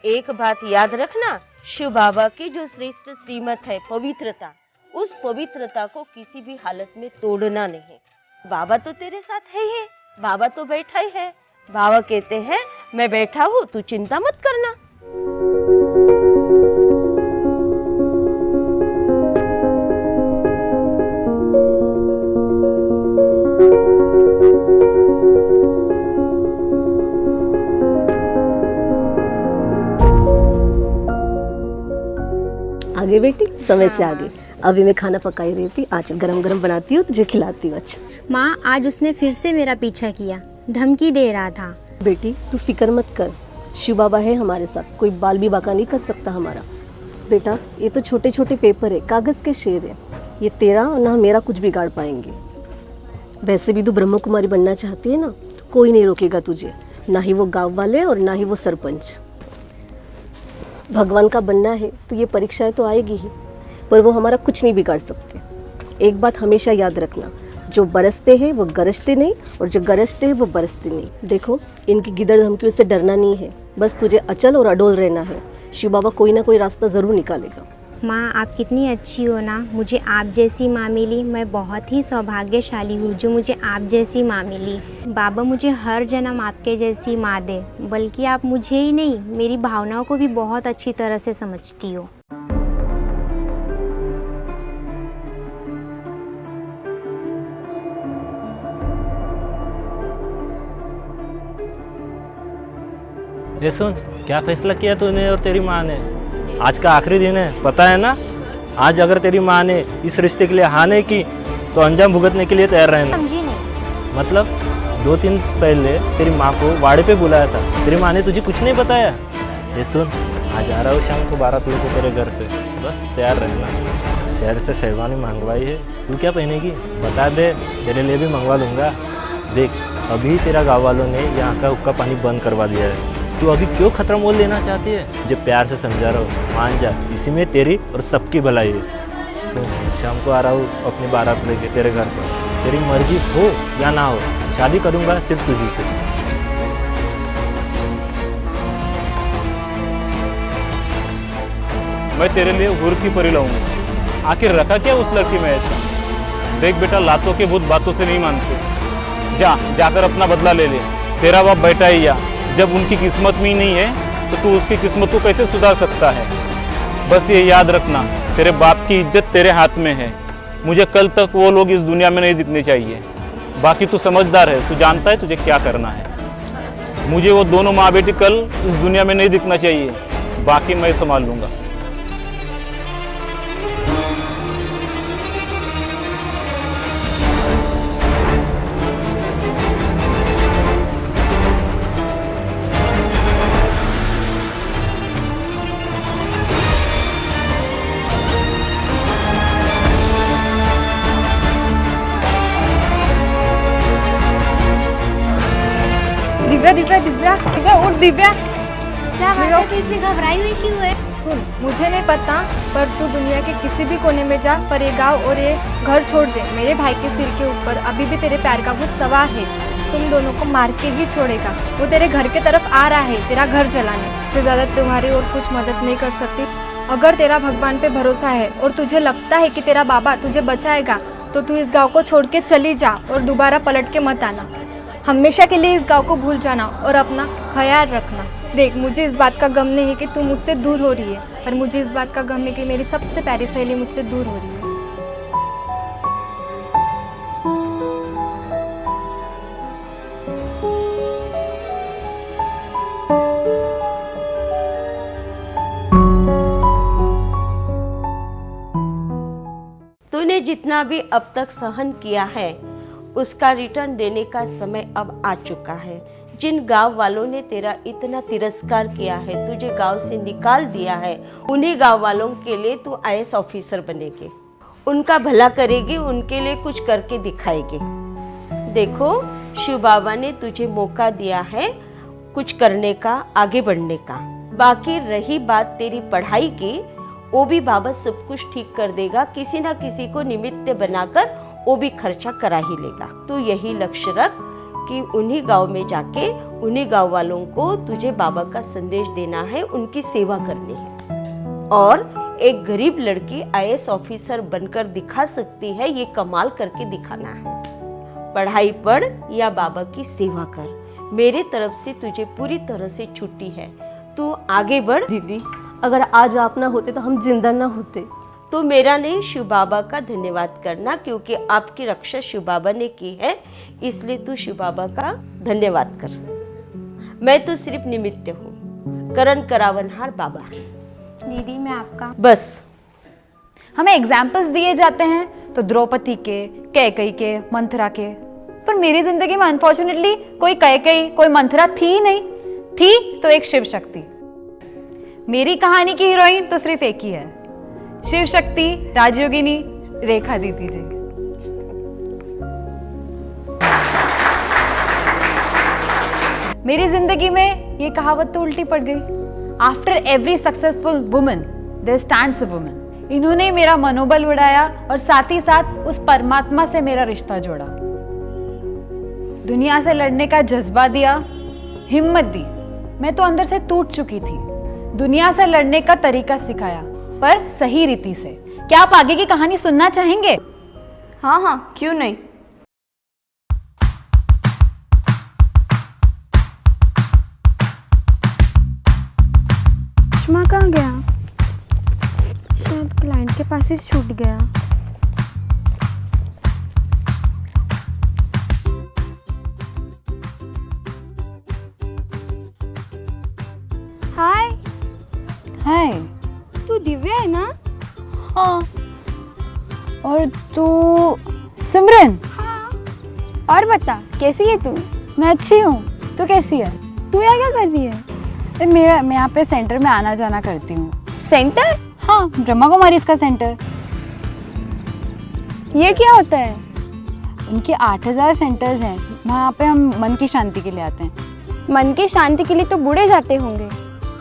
एक बात याद रखना, शिव बाबा की जो श्रेष्ठ श्रीमत है पवित्रता, उस पवित्रता को किसी भी हालत में तोड़ना नहीं। बाबा तो तेरे साथ है ही, बाबा तो बैठा ही है। बाबा कहते हैं मैं बैठा हूँ, तू चिंता मत करना। आगे बेटी, समय से आगे। अभी मैं खाना पका ही रही थी, आज गरम गरम बनाती हूँ, तुझे खिलाती हूँ। अच्छा माँ, आज उसने फिर से मेरा पीछा किया, धमकी दे रहा था। बेटी तू फिक्र मत कर, शिव बाबा है हमारे साथ, कोई बाल भी बाका नहीं कर सकता हमारा। बेटा ये तो छोटे छोटे पेपर है, कागज़ के शेर है, ये तेरा और ना मेरा कुछ बिगाड़ पाएंगे। वैसे भी तू ब्रह्म कुमारी बनना चाहती है ना, तो कोई नहीं रोकेगा तुझे, ना ही वो गाँव वाले और ना ही वो सरपंच। भगवान का बनना है तो ये परीक्षाएं तो आएगी ही, पर वो हमारा कुछ नहीं बिगाड़ सकते। एक बात हमेशा याद रखना, जो बरसते हैं वो गरजते नहीं और जो गरजते हैं वो बरसते नहीं। देखो इनकी गिदड़ धमकियों से डरना नहीं है, बस तुझे अचल और अडोल रहना है। शिव बाबा कोई ना कोई रास्ता ज़रूर निकालेगा। माँ आप कितनी अच्छी हो ना, मुझे आप जैसी माँ मिली। मैं बहुत ही सौभाग्यशाली हूँ जो मुझे आप जैसी माँ मिली। बाबा मुझे हर जन्म आपके जैसी माँ दे, बल्कि आप मुझे ही नहीं मेरी भावनाओं को भी बहुत अच्छी तरह से समझती हो। ये सुन, क्या फैसला किया तूने और तेरी माँ ने? आज का आखिरी दिन है, पता है ना? आज अगर तेरी माँ ने इस रिश्ते के लिए हाँ नहीं की तो अंजाम भुगतने के लिए तैयार रहना। समझी नहीं। मतलब 2 दिन पहले तेरी माँ को वाड़े पे बुलाया था, तेरी माँ ने तुझे कुछ नहीं बताया? ये सुन, आज आ रहा हूँ शाम को 12 को तेरे घर पे, बस तैयार रहना। शहर से शेरवानी मंगवाई है, तू क्या पहनेगी बता दे, तेरे लिए भी मंगवा लूँगा। देख, अभी तेरा गाँव वालों ने यहाँ का हुक्का पानी बंद करवा दिया है, तू अभी क्यों खतरा मोल लेना चाहती है? जो प्यार से समझा रहा हूँ, मान जा, इसी में तेरी और सबकी भलाई है। सुन, शाम को आ रहा हूँ अपनी बारात लेके तेरे घर पर, तेरी मर्जी हो या ना हो, शादी करूँगा सिर्फ तुझी से। मैं तेरे लिए हुर की परी लाऊंगा। आखिर रखा क्या उस लड़की में ऐसा? देख बेटा, लातों के भूत बातों से नहीं मानते। जाकर अपना बदला ले ले। तेरा बाप बैठा ही या, जब उनकी किस्मत में ही नहीं है तो तू उसकी किस्मत को कैसे सुधार सकता है? बस ये याद रखना, तेरे बाप की इज्जत तेरे हाथ में है। मुझे कल तक वो लोग इस दुनिया में नहीं दिखने चाहिए। बाकी तू समझदार है, तू जानता है तुझे क्या करना है। मुझे वो दोनों माँ बेटी कल इस दुनिया में नहीं दिखना चाहिए, बाकी मैं संभाल लूँगा। दिव्या दिव्या दिव्या दिव्या उठ दिव्या। क्या बात है, तू इतनी घबराई हुई क्यों है? सुन, मुझे नहीं पता, पर तू दुनिया के किसी भी कोने में जा, पर ये गाँव और ये घर छोड़ दे। मेरे भाई के सिर के ऊपर अभी भी तेरे प्यार का वो सवार है, तुम दोनों को मार के ही छोड़ेगा। वो तेरे घर के तरफ आ रहा है, तेरा घर जलाने। इससे ज़्यादा तुम्हारी और कुछ मदद नहीं कर सकती। अगर तेरा भगवान पे भरोसा है और तुझे लगता है कि तेरा बाबा तुझे बचाएगा, तो तू इस गाँव को छोड़ के चली जा और दोबारा पलट के मत आना। हमेशा के लिए इस गाँव को भूल जाना और अपना ख्याल रखना। देख, मुझे इस बात का गम नहीं है कि तू मुझसे दूर हो रही है, पर मुझे इस बात का गम है कि मेरी सबसे प्यारी सहेली मुझसे दूर हो रही है। तूने जितना भी अब तक सहन किया है, उसका रिटर्न देने का समय अब आ चुका है। जिन गांव वालों ने तेरा इतना तिरस्कार किया है, तुझे गांव से निकाल दिया है, उन्हीं गांव वालों के लिए तू IAS ऑफिसर बनेगी, उनका भला करेगी, उनके लिए कुछ करके दिखाएगी। देखो, शिव बाबा ने तुझे मौका दिया है कुछ करने का, आगे बढ़ने का। बाकी रही बात तेरी पढ़ाई की, वो भी बाबा सब कुछ ठीक कर देगा। किसी ना किसी को निमित्त बनाकर वो भी खर्चा करा ही लेगा। तू यही लक्ष्य रख कि उन्हीं गांव में जाके उन्हीं गांव वालों को तुझे बाबा का संदेश देना है, उनकी सेवा करनी है। और एक गरीब लड़की IAS ऑफिसर बनकर दिखा सकती है, ये कमाल करके दिखाना है। पढ़ाई पढ़ या बाबा की सेवा कर, मेरे तरफ से तुझे पूरी तरह से छुट्टी है। तू आगे बढ़। दीदी, अगर आज आप ना होते तो हम जिंदा ना होते। तो मेरा नहीं, शिव बाबा का धन्यवाद करना, क्योंकि आपकी रक्षा शिव बाबा ने की है, इसलिए तू शिव बाबा का धन्यवाद कर। मैं तो सिर्फ निमित्त हूँ, करण करावनहार बाबा है। दीदी, मैं आपका बस। हमें एग्जाम्पल्स दिए जाते हैं तो द्रौपदी के, कैकेयी के, मंथरा के, पर मेरी जिंदगी में अनफॉर्चुनेटली कोई कैकेयी, कोई मंथरा थी ही नहीं। थी तो एक शिव शक्ति। मेरी कहानी की हीरोइन तो सिर्फ एक ही है, शिव शक्ति राजयोगिनी रेखा दीदी जी। मेरी जिंदगी में ये कहावत तो उल्टी पड़ गई। After every successful woman there stands a woman. इन्होंने मेरा मनोबल बढ़ाया और साथ ही साथ उस परमात्मा से मेरा रिश्ता जोड़ा, दुनिया से लड़ने का जज्बा दिया, हिम्मत दी। मैं तो अंदर से टूट चुकी थी। दुनिया से लड़ने का तरीका सिखाया, पर सही रीति से। क्या आप आगे की कहानी सुनना चाहेंगे? हाँ हाँ, क्यों नहीं। चश्मा कहाँ गया? शायद क्लाइंट के पास ही छूट गया। हाय। तू दिव्या है ना? हाँ। और तू सिमरन? हाँ। और बता कैसी है तू? मैं अच्छी हूँ, तू कैसी है? तू यहाँ क्या कर रही है? मैं यहाँ पे सेंटर में आना जाना करती हूँ। सेंटर? हाँ, ब्रह्मा कुमारी इसका सेंटर। ये क्या होता है? इनके 8000 सेंटर्स हैं, वहाँ पे हम मन की शांति के लिए आते हैं। मन की शांति के लिए तो बूढ़े जाते होंगे,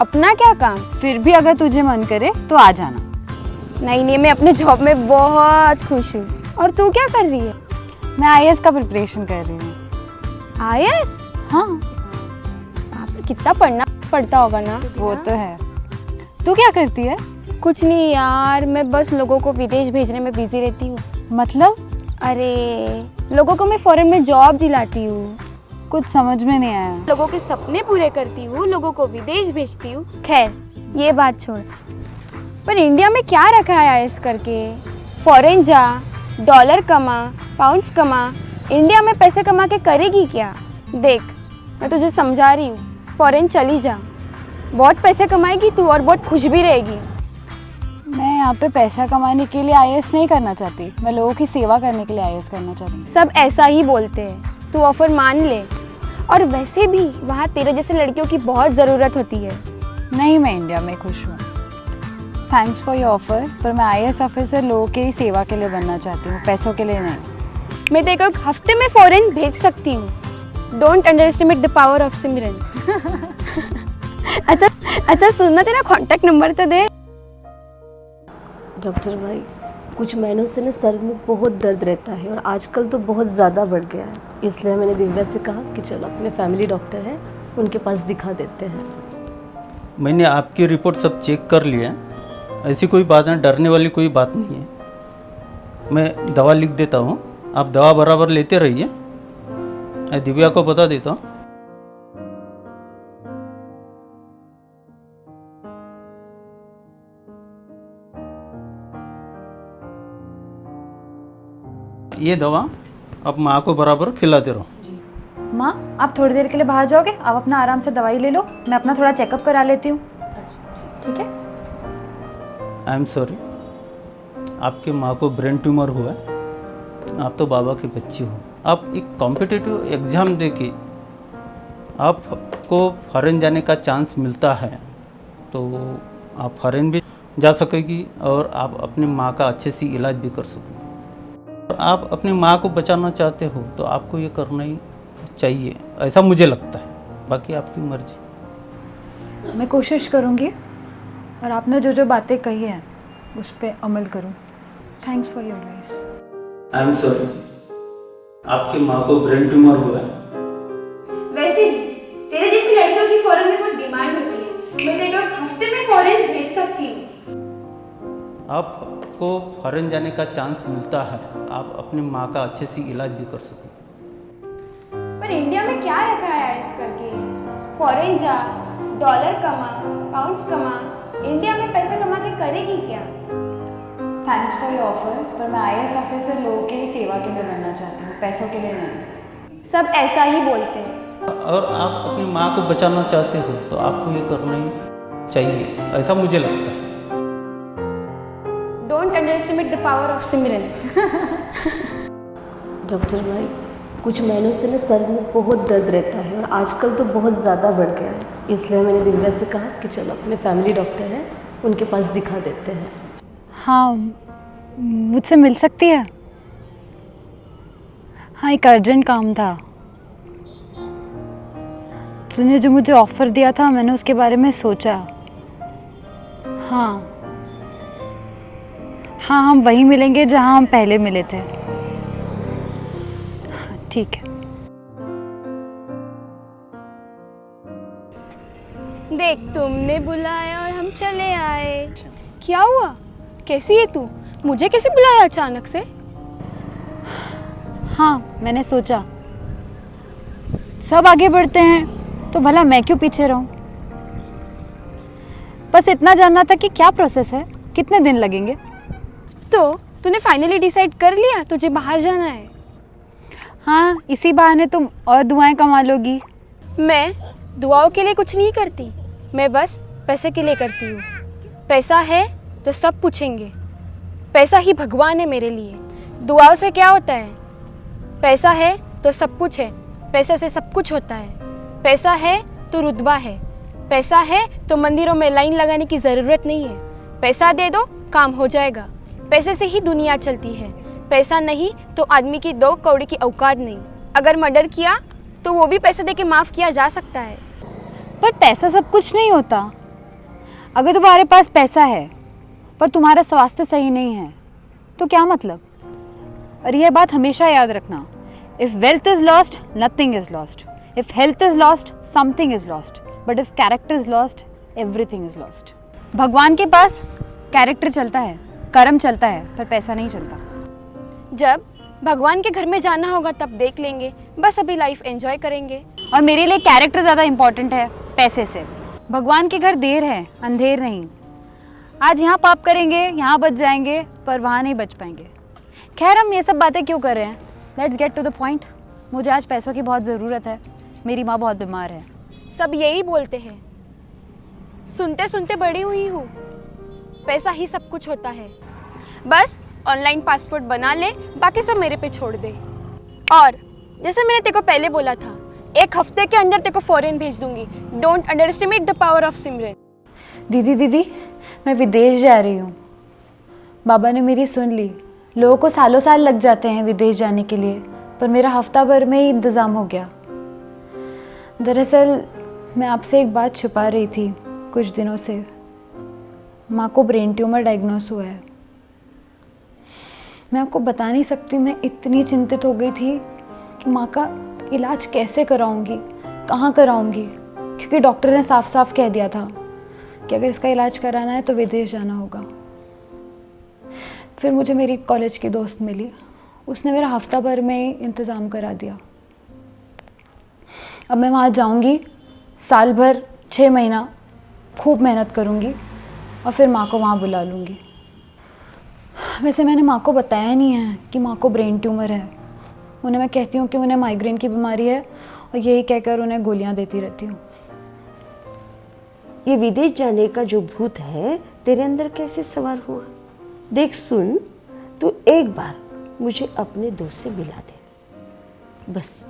अपना क्या काम? फिर भी अगर तुझे मन करे तो आ जाना। नहीं, मैं अपने जॉब में बहुत खुश हूँ। और तू क्या कर रही है? मैं IAS का प्रिपरेशन कर रही हूँ। IAS? हाँ। कितना पढ़ना पड़ता होगा ना? वो तो है। तू क्या करती है? कुछ नहीं यार, मैं बस लोगों को विदेश भेजने में बिजी रहती हूँ। मतलब? अरे लोगों को मैं फॉरेन में जॉब दिलाती हूँ। कुछ समझ में नहीं आया। लोगों के सपने पूरे करती हूँ, लोगों को विदेश भेजती हूँ। खैर ये बात छोड़, पर इंडिया में क्या रखा है IAS करके? फॉरेन जा, डॉलर कमा, पाउंड्स कमा, इंडिया में पैसे कमा के करेगी क्या? देख मैं तुझे समझा रही हूँ, फॉरेन चली जा, बहुत पैसे कमाएगी तू और बहुत खुश भी रहेगी। मैं यहाँ पे पैसा कमाने के लिए IAS नहीं करना चाहती, मैं लोगों की सेवा करने के लिए IAS करना चाहती हूँ। सब ऐसा ही बोलते हैं, तू ऑफर मान ले। और वैसे भी वहाँ तेरे जैसे लड़कियों की बहुत ज़रूरत होती है। नहीं, मैं इंडिया में खुश हूँ। थैंक्स फॉर योर ऑफर, पर मैं IAS ऑफिसर लोगों की सेवा के लिए बनना चाहती हूँ, पैसों के लिए नहीं। मैं तेरे को एक हफ्ते में फॉरेन भेज सकती हूँ। Don't underestimate the power of Simran. अच्छा सुनना, तेरा कॉन्टैक्ट नंबर तो दे। डॉक्टर भाई, कुछ महीनों से ना सर में बहुत दर्द रहता है और आजकल तो बहुत ज़्यादा बढ़ गया है, इसलिए मैंने दिव्या से कहा कि चलो अपने फैमिली डॉक्टर हैं उनके पास दिखा देते हैं। मैंने आपकी रिपोर्ट सब चेक कर लिया है, ऐसी कोई बात नहीं, डरने वाली कोई बात नहीं है। मैं दवा लिख देता हूँ, आप दवा बराबर लेते रहिए। मैं दिव्या को बता देता हूँ। ये दवा आप माँ को बराबर खिलाते रहो। माँ, आप थोड़ी देर के लिए बाहर जाओगे, आप अपना आराम से दवाई ले लो, मैं अपना थोड़ा चेकअप करा लेती हूँ। ठीक है? आई एम सॉरी, आपके माँ को ब्रेन ट्यूमर हुआ है, आप तो बाबा की बच्ची हो। आप एक कॉम्पिटिटिव एग्ज़ाम दे के आपको फॉरेन जाने का चांस मिलता है, तो आप फॉरेन भी जा सकेगी और आप अपनी माँ का अच्छे से इलाज भी कर सकोगे। आप अपनी माँ को बचाना चाहते हो तो आपको ये करना ही चाहिए, ऐसा मुझे लगता है, बाकी आपकी मर्जी। मैं कोशिश करूँगी और आपने जो जो बातें कही हैं उस पर अमल करूँ। Thanks for your advice. I am sorry, आपकी माँ को ब्रेन ट्यूमर हुआ है। वैसे तेरे जैसी लड़कियों की फॉरेन में बहुत डिमांड होती है, मैं तेरे को हफ्ते में फॉरेन भेज सकती हूँ। आपको फॉरेन जाने का चांस मिलता है, आप अपनी माँ का अच्छे से इलाज भी कर सकोगे। पर इंडिया में क्या रखा है IAS करके? फॉरेन जा, डॉलर कमा, पाउंड्स कमा, इंडिया में पैसा कमा के करेगी क्या? थैंक्स फॉर योर ऑफर, पर मैं IAS ऑफिसर लोगों की सेवा के लिए बनना चाहती हूँ, पैसों के लिए नहीं। सब ऐसा ही बोलते हैं। और आप अपनी माँ को बचाना चाहते हो तो आपको ये करना ही चाहिए, ऐसा मुझे लगता है। Don't underestimate the power of Simran. Doctor भाई, कुछ महीनों से ना सर में बहुत दर्द रहता है और आजकल तो बहुत ज़्यादा बढ़ गया है, इसलिए मैंने दिव्या से कहा कि चलो अपने फैमिली डॉक्टर हैं उनके पास दिखा देते हैं। हाँ, मुझसे मिल सकती है? हाँ, एक अर्जेंट काम था। तूने जो मुझे ऑफ़र दिया था मैंने उसके बारे में सोचा। हाँ, हम वहीं मिलेंगे जहाँ हम पहले मिले थे। ठीक है। देख, तुमने बुलाया और हम चले आए। क्या हुआ? कैसी है तू? मुझे कैसे बुलाया अचानक से? हाँ, मैंने सोचा सब आगे बढ़ते हैं तो भला मैं क्यों पीछे रहूं। बस इतना जानना था कि क्या प्रोसेस है, कितने दिन लगेंगे। तो तूने फाइनली डिसाइड कर लिया तुझे बाहर जाना है? हाँ, इसी बहाने तुम और दुआएं कमा लोगी। मैं दुआओं के लिए कुछ नहीं करती, मैं बस पैसे के लिए करती हूँ। पैसा है तो सब पूछेंगे, पैसा ही भगवान है मेरे लिए। दुआओं से क्या होता है? पैसा है तो सब कुछ है, पैसे से सब कुछ होता है। पैसा है तो रुतबा है, पैसा है तो मंदिरों में लाइन लगाने की ज़रूरत नहीं है। पैसा दे दो काम हो जाएगा, पैसे से ही दुनिया चलती है। पैसा नहीं तो आदमी की 2 कौड़ी की औकात नहीं। अगर मर्डर किया तो वो भी पैसे दे के माफ़ किया जा सकता है। पर पैसा सब कुछ नहीं होता। अगर तुम्हारे पास पैसा है पर तुम्हारा स्वास्थ्य सही नहीं है तो क्या मतलब? और यह बात हमेशा याद रखना, if wealth is lost nothing is lost, if health is lost something is lost, but if character is lost everything is lost. भगवान के पास कैरेक्टर चलता है, कर्म चलता है, पर पैसा नहीं चलता। जब भगवान के घर में जाना होगा तब देख लेंगे, बस अभी लाइफ एंजॉय करेंगे। और मेरे लिए कैरेक्टर ज़्यादा इम्पोर्टेंट है पैसे से। भगवान के घर देर है, अंधेर नहीं। आज यहाँ पाप करेंगे, यहाँ बच जाएंगे, पर वहाँ नहीं बच पाएंगे। खैर, हम ये सब बातें क्यों कर रहे हैं? Let's get to the point. मुझे आज पैसों की बहुत ज़रूरत है, मेरी माँ बहुत बीमार है। सब यही बोलते हैं, सुनते सुनते बड़ी हुई हूँ, पैसा ही सब कुछ होता है। बस ऑनलाइन पासपोर्ट बना ले, बाकी सब मेरे पे छोड़ दे। और जैसे मैंने तेको पहले बोला था, 1 हफ्ते के अंदर तेको फॉरेन भेज दूंगी। Don't underestimate the power of Simran. दीदी मैं विदेश जा रही हूँ। बाबा ने मेरी सुन ली। लोगों को सालों साल लग जाते हैं विदेश जाने के लिए, पर मेरा हफ्ता भर में ही इंतज़ाम हो गया। दरअसल मैं आपसे एक बात छुपा रही थी कुछ दिनों से। माँ को ब्रेन ट्यूमर डायग्नोस हुआ है। मैं आपको बता नहीं सकती, मैं इतनी चिंतित हो गई थी कि माँ का इलाज कैसे कराऊंगी, कहाँ कराऊंगी, क्योंकि डॉक्टर ने साफ साफ कह दिया था कि अगर इसका इलाज कराना है तो विदेश जाना होगा। फिर मुझे मेरी कॉलेज की दोस्त मिली, उसने मेरा हफ्ता भर में ही इंतज़ाम करा दिया। अब मैं वहाँ जाऊँगी, साल भर 6 महीना खूब मेहनत करूँगी और फिर माँ को वहाँ बुला लूँगी। वैसे मैंने माँ को बताया नहीं है कि माँ को ब्रेन ट्यूमर है। उन्हें मैं कहती हूँ कि उन्हें माइग्रेन की बीमारी है और यही कहकर उन्हें गोलियाँ देती रहती हूँ। ये विदेश जाने का जो भूत है तेरे अंदर कैसे सवार हुआ? देख सुन, तू एक बार मुझे अपने दोस्त से मिला दे बस।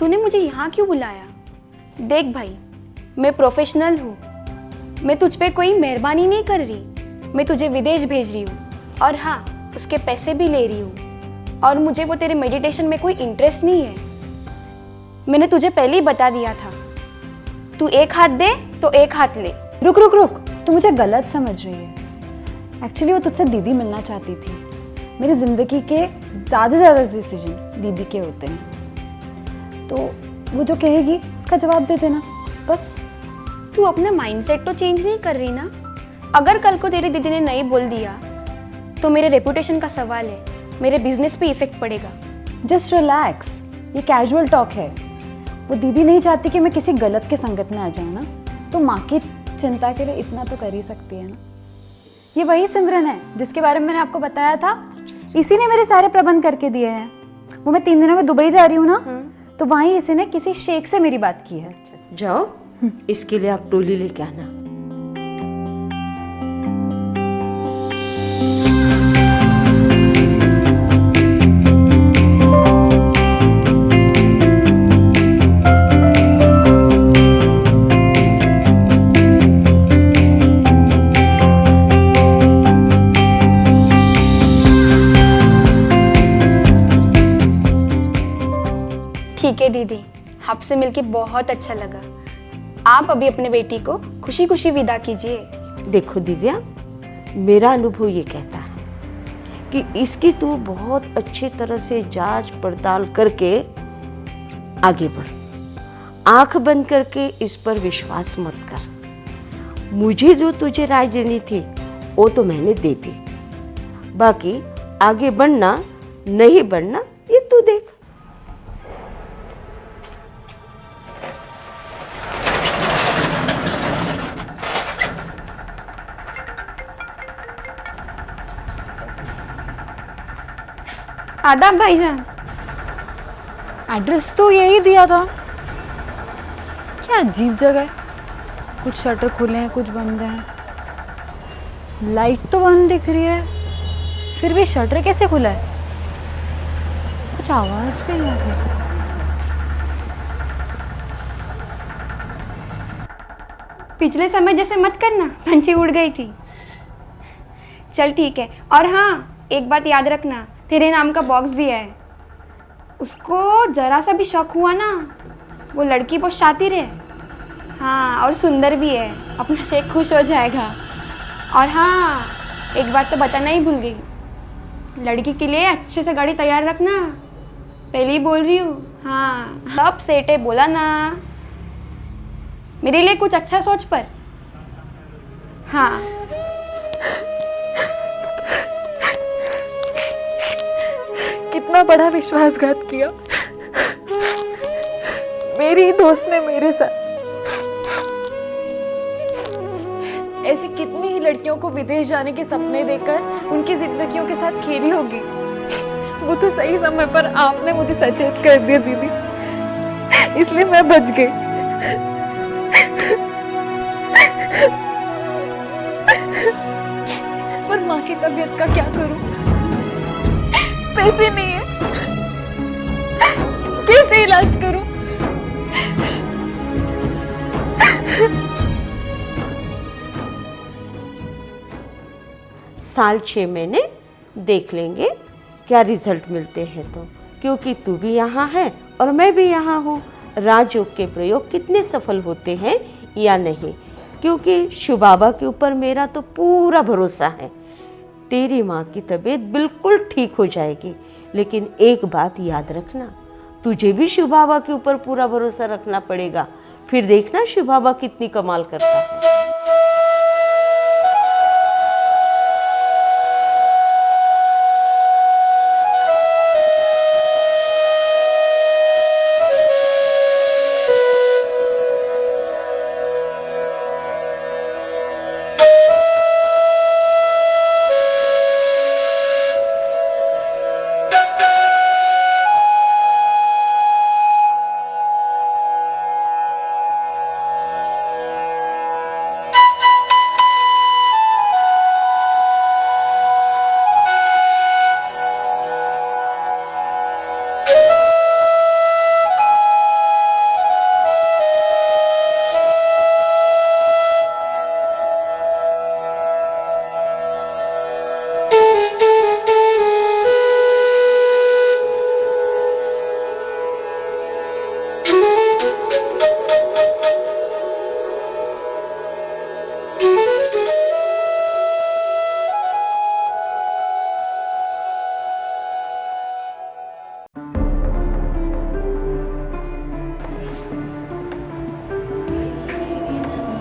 तूने मुझे यहाँ क्यों बुलाया? देख भाई, मैं प्रोफेशनल हूँ, मैं तुझ पे कोई मेहरबानी नहीं कर रही। मैं तुझे विदेश भेज रही हूँ और हाँ, उसके पैसे भी ले रही हूँ। और मुझे वो तेरे मेडिटेशन में कोई इंटरेस्ट नहीं है। मैंने तुझे पहले ही बता दिया था, तू 1 हाथ दे तो 1 हाथ ले। रुक रुक रुक, तू मुझे गलत समझ रही है। एक्चुअली वो तुझसे दीदी मिलना चाहती थी। मेरी ज़िंदगी के ज़्यादा से ज़्यादा डिसीजन दीदी के होते हैं, तो वो जो कहेगी उसका जवाब दे देना बस। तू अपना माइंडसेट तो चेंज नहीं कर रही ना? अगर कल को तेरी दीदी ने नहीं बोल दिया तो मेरे रेपुटेशन का सवाल है, मेरे बिजनेस पे इफेक्ट पड़ेगा। जस्ट रिलैक्स, ये कैजुअल टॉक है। वो दीदी नहीं चाहती कि मैं किसी गलत के संगत में आ जाऊँ ना, तो माँ की चिंता के लिए इतना तो कर ही सकती है ना। ये वही सिमरन है जिसके बारे में मैंने आपको बताया था। इसी ने मेरे सारे प्रबंध करके दिए हैं। वो मैं 3 दिनों में दुबई जा रही हूँ ना, तो वहीं इसी ने किसी शेख से मेरी बात की है। जाओ, इसके लिए आप टोली लेके आना। ठीक है दीदी, आपसे मिलके बहुत अच्छा लगा। आप अभी अपने बेटी को खुशी खुशी विदा कीजिए। देखो दिव्या, मेरा अनुभव ये कहता है कि इसकी तू बहुत अच्छी तरह से जांच पड़ताल करके आगे बढ़। आंख बंद करके इस पर विश्वास मत कर। मुझे जो तुझे राय देनी थी वो तो मैंने दे दी, बाकी आगे बढ़ना नहीं बढ़ना ये तू देख। आदाब भाईजान, एड्रेस तो यही दिया था। क्या अजीब जगह है, कुछ शटर खुले हैं कुछ बंद हैं, लाइट तो बंद दिख रही है, फिर भी शटर कैसे खुला है? कुछ आवाज भी नहीं आ रही। पिछले समय जैसे मत करना, पंछी उड़ गई थी। चल ठीक है, और हाँ एक बात याद रखना, तेरे नाम का बॉक्स दिया है, उसको जरा सा भी शक हुआ ना, वो लड़की बहुत शातिर है, हाँ और सुंदर भी है, अपना शेख खुश हो जाएगा। और हाँ एक बात तो बताना ही भूल गई, लड़की के लिए अच्छे से गाड़ी तैयार रखना, पहले ही बोल रही हूँ। हाँ अब सेठे बोला ना, मेरे लिए कुछ अच्छा सोच पर। हाँ कितना बड़ा विश्वासघात किया मेरी दोस्त ने मेरे साथ। ऐसी कितनी ही लड़कियों को विदेश जाने के सपने देकर उनकी जिंदगियों के साथ खेली होगी। वो तो सही समय पर आपने मुझे सचेत कर दिया दीदी, इसलिए मैं बच गई। पर माँ की तबीयत का क्या करूं? पैसे नहीं है, कैसे इलाज करूं? साल 6 महीने देख लेंगे क्या रिजल्ट मिलते हैं तो, क्योंकि तू भी यहाँ है और मैं भी यहाँ हूँ। राजयोग के प्रयोग कितने सफल होते हैं या नहीं, क्योंकि शिव बाबा के ऊपर मेरा तो पूरा भरोसा है। तेरी माँ की तबीयत बिल्कुल ठीक हो जाएगी, लेकिन एक बात याद रखना, तुझे भी शिव बाबा के ऊपर पूरा भरोसा रखना पड़ेगा, फिर देखना शिव बाबा कितनी कमाल करता है।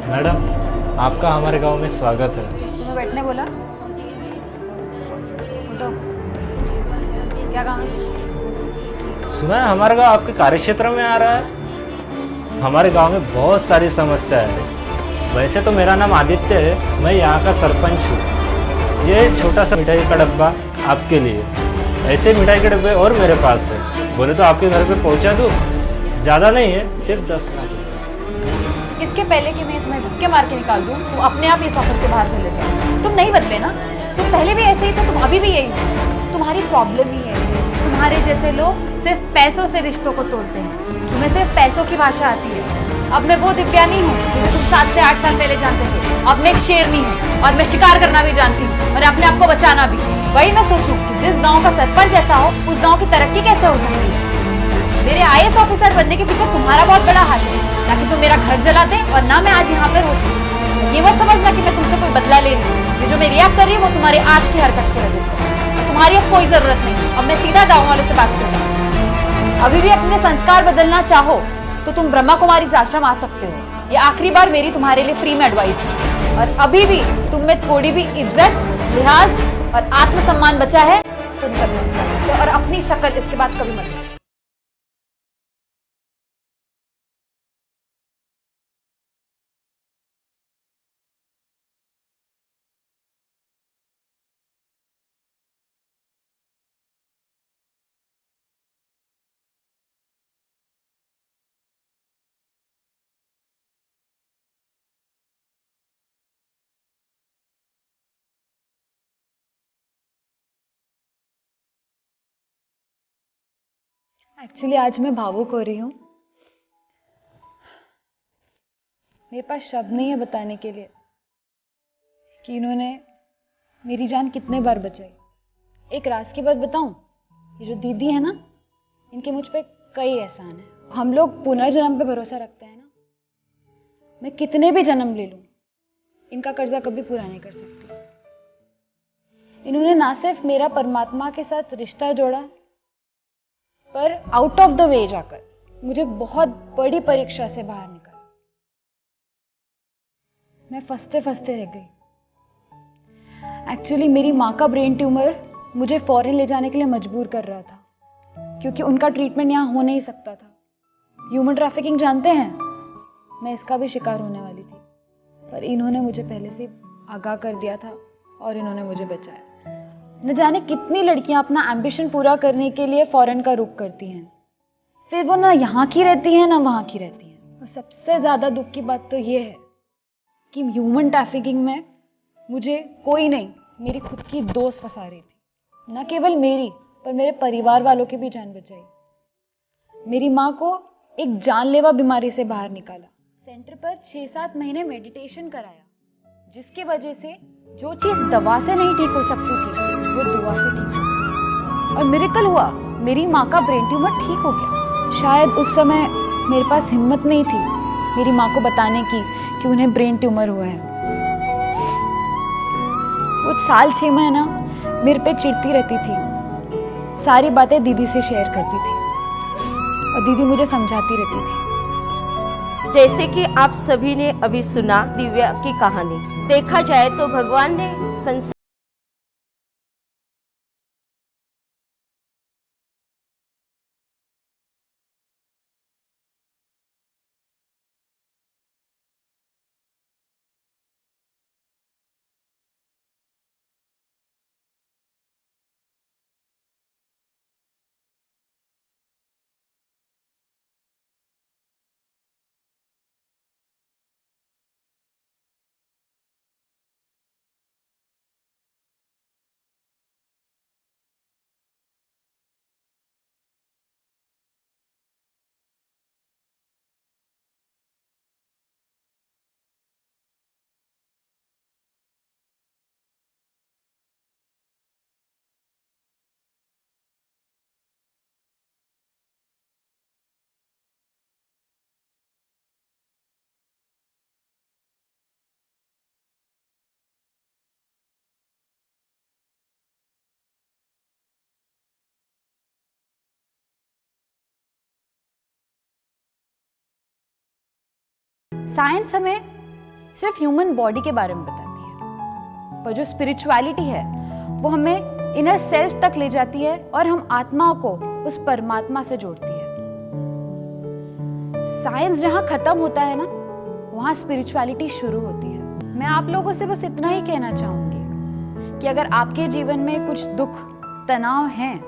मैडम, आपका हमारे गांव में स्वागत है। तुम्हें बैठने बोला? उठो। क्या काम है? सुना है हमारा गांव आपके कार्यक्षेत्र में आ रहा है। हमारे गांव में बहुत सारी समस्या है। वैसे तो मेरा नाम आदित्य है, मैं यहाँ का सरपंच हूँ। ये छोटा सा मिठाई का डब्बा आपके लिए। ऐसे मिठाई के डब्बे और मेरे पास है, बोले तो आपके घर पे पहुँचा दूँ। ज़्यादा नहीं है, सिर्फ 10 लाख। इसके पहले कि मैं तुम्हें धक्के मार के निकाल दूं, तुम अपने आप इस ऑफिस के बाहर चले जाओ। तुम नहीं बदले ना, तुम पहले भी ऐसे ही थे, तुम अभी भी यही हो। तुम्हारी प्रॉब्लम ही है, तुम्हारे जैसे लोग सिर्फ पैसों से रिश्तों को तोड़ते हैं। तुम्हें सिर्फ पैसों की भाषा आती है। अब मैं वो दिव्या नहीं हूँ तुम 7 से 8 साल पहले जानते थे। अब मैं एक शेरनी हूँ और मैं शिकार करना भी जानती हूँ और अपने आप को बचाना भी। वही मैं सोचूं कि जिस गाँव का सरपंच ऐसा हो, उस गाँव की तरक्की कैसे हो सकती है। मेरे IAS ऑफिसर बनने के पीछे तुम्हारा बहुत बड़ा हाथ है, ताकि तुम मेरा घर जलाते और ना मैं आज यहाँ पर होती। ये मत समझना कि मैं तुमसे कोई बदला ले रही हूँ। ये जो मैं रिएक्ट कर रही हूँ वो तुम्हारे आज की हरकत की वजह से। तुम्हारी अब कोई जरूरत नहीं। अब मैं सीधा गाँव वाले से बात कर रही हूँ। अभी भी अपने संस्कार बदलना चाहो तो तुम ब्रह्मा कुमारी आश्रम आ सकते हो। ये आखिरी बार मेरी तुम्हारे लिए फ्री में एडवाइस है। और अभी भी तुम में थोड़ी भी इज्जत, लिहाज और आत्मसम्मान बचा है तो निकल सकता है। और अपनी शक्ल इसके बाद कभी मत देखो। एक्चुअली आज मैं भावुक हो रही हूँ। मेरे पास शब्द नहीं है बताने के लिए कि इन्होंने मेरी जान कितने बार बचाई। एक राज की बात बताऊं, ये जो दीदी है ना, इनके मुझ पे कई एहसान है। हम लोग पुनर्जन्म पे भरोसा रखते हैं ना। मैं कितने भी जन्म ले लूं, इनका कर्जा कभी पूरा नहीं कर सकती। इन्होंने ना सिर्फ मेरा परमात्मा के साथ रिश्ता जोड़ा, पर आउट ऑफ द वे जाकर मुझे बहुत बड़ी परीक्षा से बाहर निकाला। मैं फंसते फंसते रह गई। एक्चुअली मेरी माँ का ब्रेन ट्यूमर मुझे फॉरेन ले जाने के लिए मजबूर कर रहा था, क्योंकि उनका ट्रीटमेंट यहाँ हो नहीं सकता था। ह्यूमन ट्रैफिकिंग जानते हैं, मैं इसका भी शिकार होने वाली थी, पर इन्होंने मुझे पहले से आगाह कर दिया था और इन्होंने मुझे बचाया। न जाने कितनी लड़कियां अपना एम्बिशन पूरा करने के लिए फॉरेन का रुख करती हैं, फिर वो ना यहाँ की रहती हैं ना वहाँ की रहती हैं। और सबसे ज़्यादा दुख की बात तो ये है कि ह्यूमन ट्रैफिकिंग में मुझे कोई नहीं, मेरी खुद की दोस्त फंसा रही थी। न केवल मेरी, पर मेरे परिवार वालों की भी जान बचाई। मेरी माँ को एक जानलेवा बीमारी से बाहर निकाला, सेंटर पर 6-7 महीने मेडिटेशन कराया, जिसकी वजह से जो चीज़ दवा से नहीं ठीक हो सकती थी वो दुआ से ठीक हुई। और मिरेकल हुआ, मेरी माँ का ब्रेन ट्यूमर ठीक हो गया। शायद उस समय मेरे पास हिम्मत नहीं थी मेरी माँ को बताने की कि उन्हें ब्रेन ट्यूमर हुआ है। वो 6 महीना मेरे पे चिढ़ती रहती थी, सारी बातें दीदी से शेयर करती थी और दीदी मुझे समझाती रहती थी। जैसे कि आप सभी ने अभी सुना दिव्या की कहानी, देखा जाए तो भगवान ने संसार साइंस हमें सिर्फ ह्यूमन बॉडी के बारे में बताती है, पर जो स्पिरिचुअलिटी है वो हमें इनर सेल्फ तक ले जाती है और हम आत्माओं को उस परमात्मा से जोड़ती है। साइंस जहाँ खत्म होता है ना, वहाँ स्पिरिचुअलिटी शुरू होती है। मैं आप लोगों से बस इतना ही कहना चाहूंगी कि अगर आपके जीवन में कुछ दुख, तनाव हैं,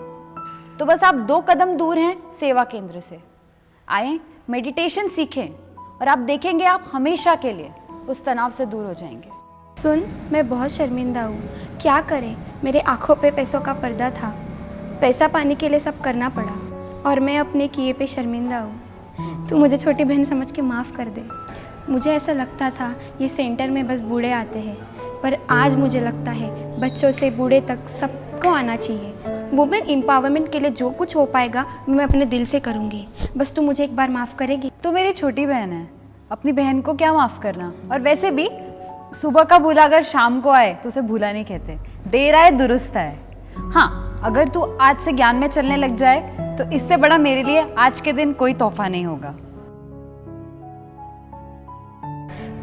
तो बस आप 2 कदम दूर हैं सेवा केंद्र से। आए, मेडिटेशन सीखें और आप देखेंगे आप हमेशा के लिए उस तनाव से दूर हो जाएंगे। सुन, मैं बहुत शर्मिंदा हूँ। क्या करें, मेरे आँखों पे पैसों का पर्दा था। पैसा पाने के लिए सब करना पड़ा और मैं अपने किए पे शर्मिंदा हूँ। तू मुझे छोटी बहन समझ के माफ़ कर दे। मुझे ऐसा लगता था ये सेंटर में बस बूढ़े आते हैं, पर आज मुझे लगता है बच्चों से बूढ़े तक सबको आना चाहिए। वुमेन एम्पावरमेंट के लिए जो कुछ हो पाएगा मैं अपने दिल से करूँगी। बस तू मुझे एक बार माफ़ करेगी? तू मेरी छोटी बहन है, अपनी बहन को क्या माफ़ करना। और वैसे भी सुबह का भूला अगर शाम को आए तो उसे भूला नहीं कहते। देर आए दुरुस्त आए। हाँ, अगर तू आज से ज्ञान में चलने लग जाए तो इससे बड़ा मेरे लिए आज के दिन कोई तोहफा नहीं होगा।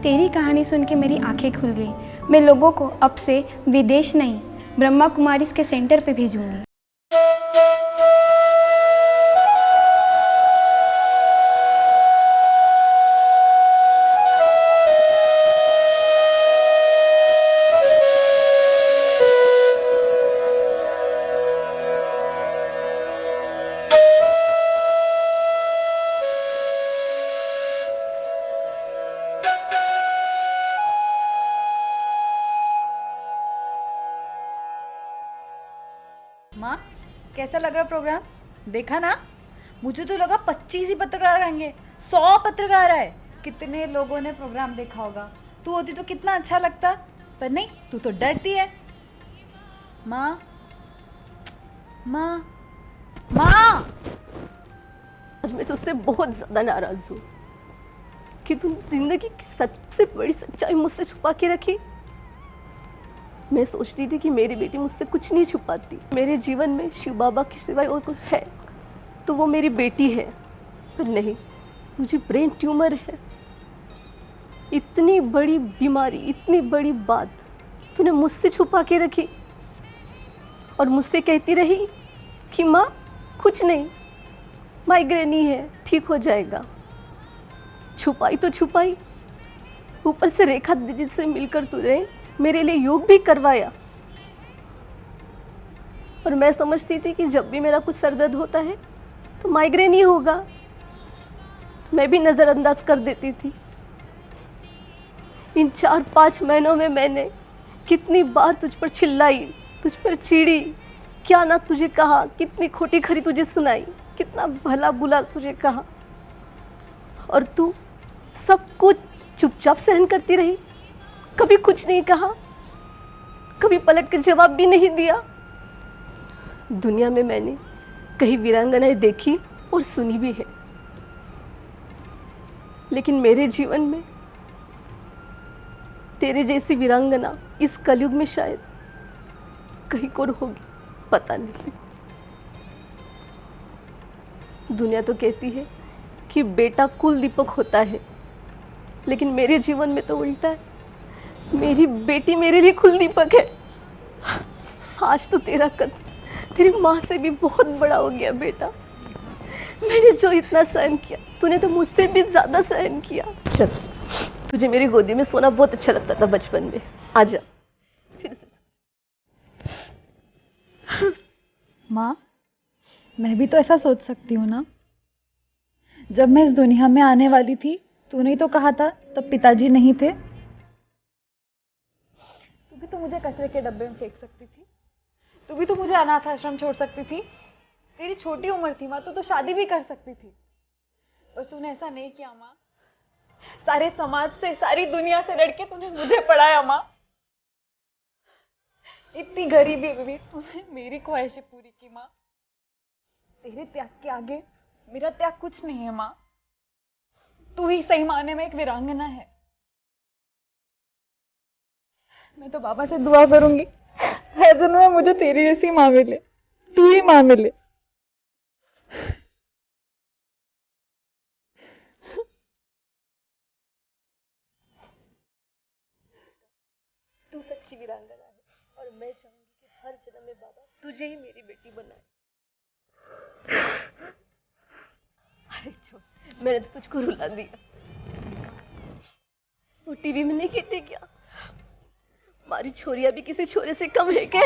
तेरी कहानी सुन के मेरी आंखें खुल गई। मैं लोगों को अब से विदेश नहीं, ब्रह्मा कुमारीज के सेंटर पे भेजूंगी। माँ, कैसा लग रहा प्रोग्राम? देखा ना? मुझे तो लगा 25 ही पत्रकार आएंगे, 100 पत्रकार आए। कितने लोगों ने प्रोग्राम देखा होगा। तू होती तो कितना अच्छा लगता, पर नहीं, तू तो डरती है। माँ, माँ, माँ! आज मैं तुझसे बहुत ज़्यादा नाराज़ हूँ कि तुम जिंदगी की सबसे बड़ी सच्चाई मुझसे छुपा के रखी। मैं सोचती थी कि मेरी बेटी मुझसे कुछ नहीं छुपाती। मेरे जीवन में शिव बाबा के सिवाय और कुछ है तो वो मेरी बेटी है, पर नहीं, मुझे ब्रेन ट्यूमर है। इतनी बड़ी बीमारी, इतनी बड़ी बात तूने मुझसे छुपा के रखी और मुझसे कहती रही कि माँ कुछ नहीं, माइग्रेन ही है, ठीक हो जाएगा। छुपाई तो छुपाई, ऊपर से रेखा दीदी से मिलकर तूने मेरे लिए योग भी करवाया। और मैं समझती थी कि जब भी मेरा कुछ सर दर्द होता है तो माइग्रेन ही होगा, मैं भी नज़रअंदाज कर देती थी। इन 4-5 महीनों में मैंने कितनी बार तुझ पर चिल्लाई, तुझ पर चिड़ी, क्या ना तुझे कहा, कितनी खोटी खरी तुझे सुनाई, कितना भला बुला तुझे कहा, और तू सब कुछ चुपचाप सहन करती रही। कभी कुछ नहीं कहा, कभी पलट कर जवाब भी नहीं दिया। दुनिया में मैंने कई वीरांगनाएं देखी और सुनी भी है, लेकिन मेरे जीवन में तेरे जैसी वीरांगना इस कलयुग में शायद कहीं और होगी, पता नहीं। दुनिया तो कहती है कि बेटा कुल दीपक होता है, लेकिन मेरे जीवन में तो उल्टा है। मेरी बेटी मेरे लिए कुल दीपक है। आज तो तेरा कद तेरी माँ से भी बहुत बड़ा हो गया बेटा। मैंने जो इतना सहन किया, तूने तो मुझसे भी ज़्यादा सहन किया। चल, तुझे मेरी गोदी में सोना बहुत अच्छा लगता था बचपन में, आजा फिर से। माँ, मैं भी तो ऐसा सोच सकती हूँ ना? जब मैं इस दुनिया में आने वाली थी, तूने ही तो कहा था तब पिताजी नहीं थे। तू भी तो मुझे कचरे के डब्बे में फेंक सकती थी, तू भी तो मुझे अनाथ आश्रम छोड़ सकती थी। तेरी छोटी उम्र थी माँ, तो शादी भी कर सकती थी, पर तूने ऐसा नहीं किया माँ। सारे समाज से, सारी दुनिया से लड़के तूने मुझे पढ़ाया माँ। इतनी गरीबी में भी तूने मेरी ख्वाहिशें पूरी की माँ। तेरे त्याग के आगे मेरा त्याग कुछ नहीं है माँ। तू ही सही मायने में एक वीरांगना है। मैं तो बाबा से दुआ करूंगी हर जन्म में मुझे तेरी जैसी माँ मिले, तू ही माँ मिले। तू सच्ची वीरांगना है और मैं चाहूंगी कि हर जन्म में बाबा तुझे ही मेरी बेटी बनाए। अरे छोड़, मैंने तो तुझको रुला दिया। वो टीवी में नहीं कहते क्या, हमारी छोरियां भी किसी छोरे से कम है क्या?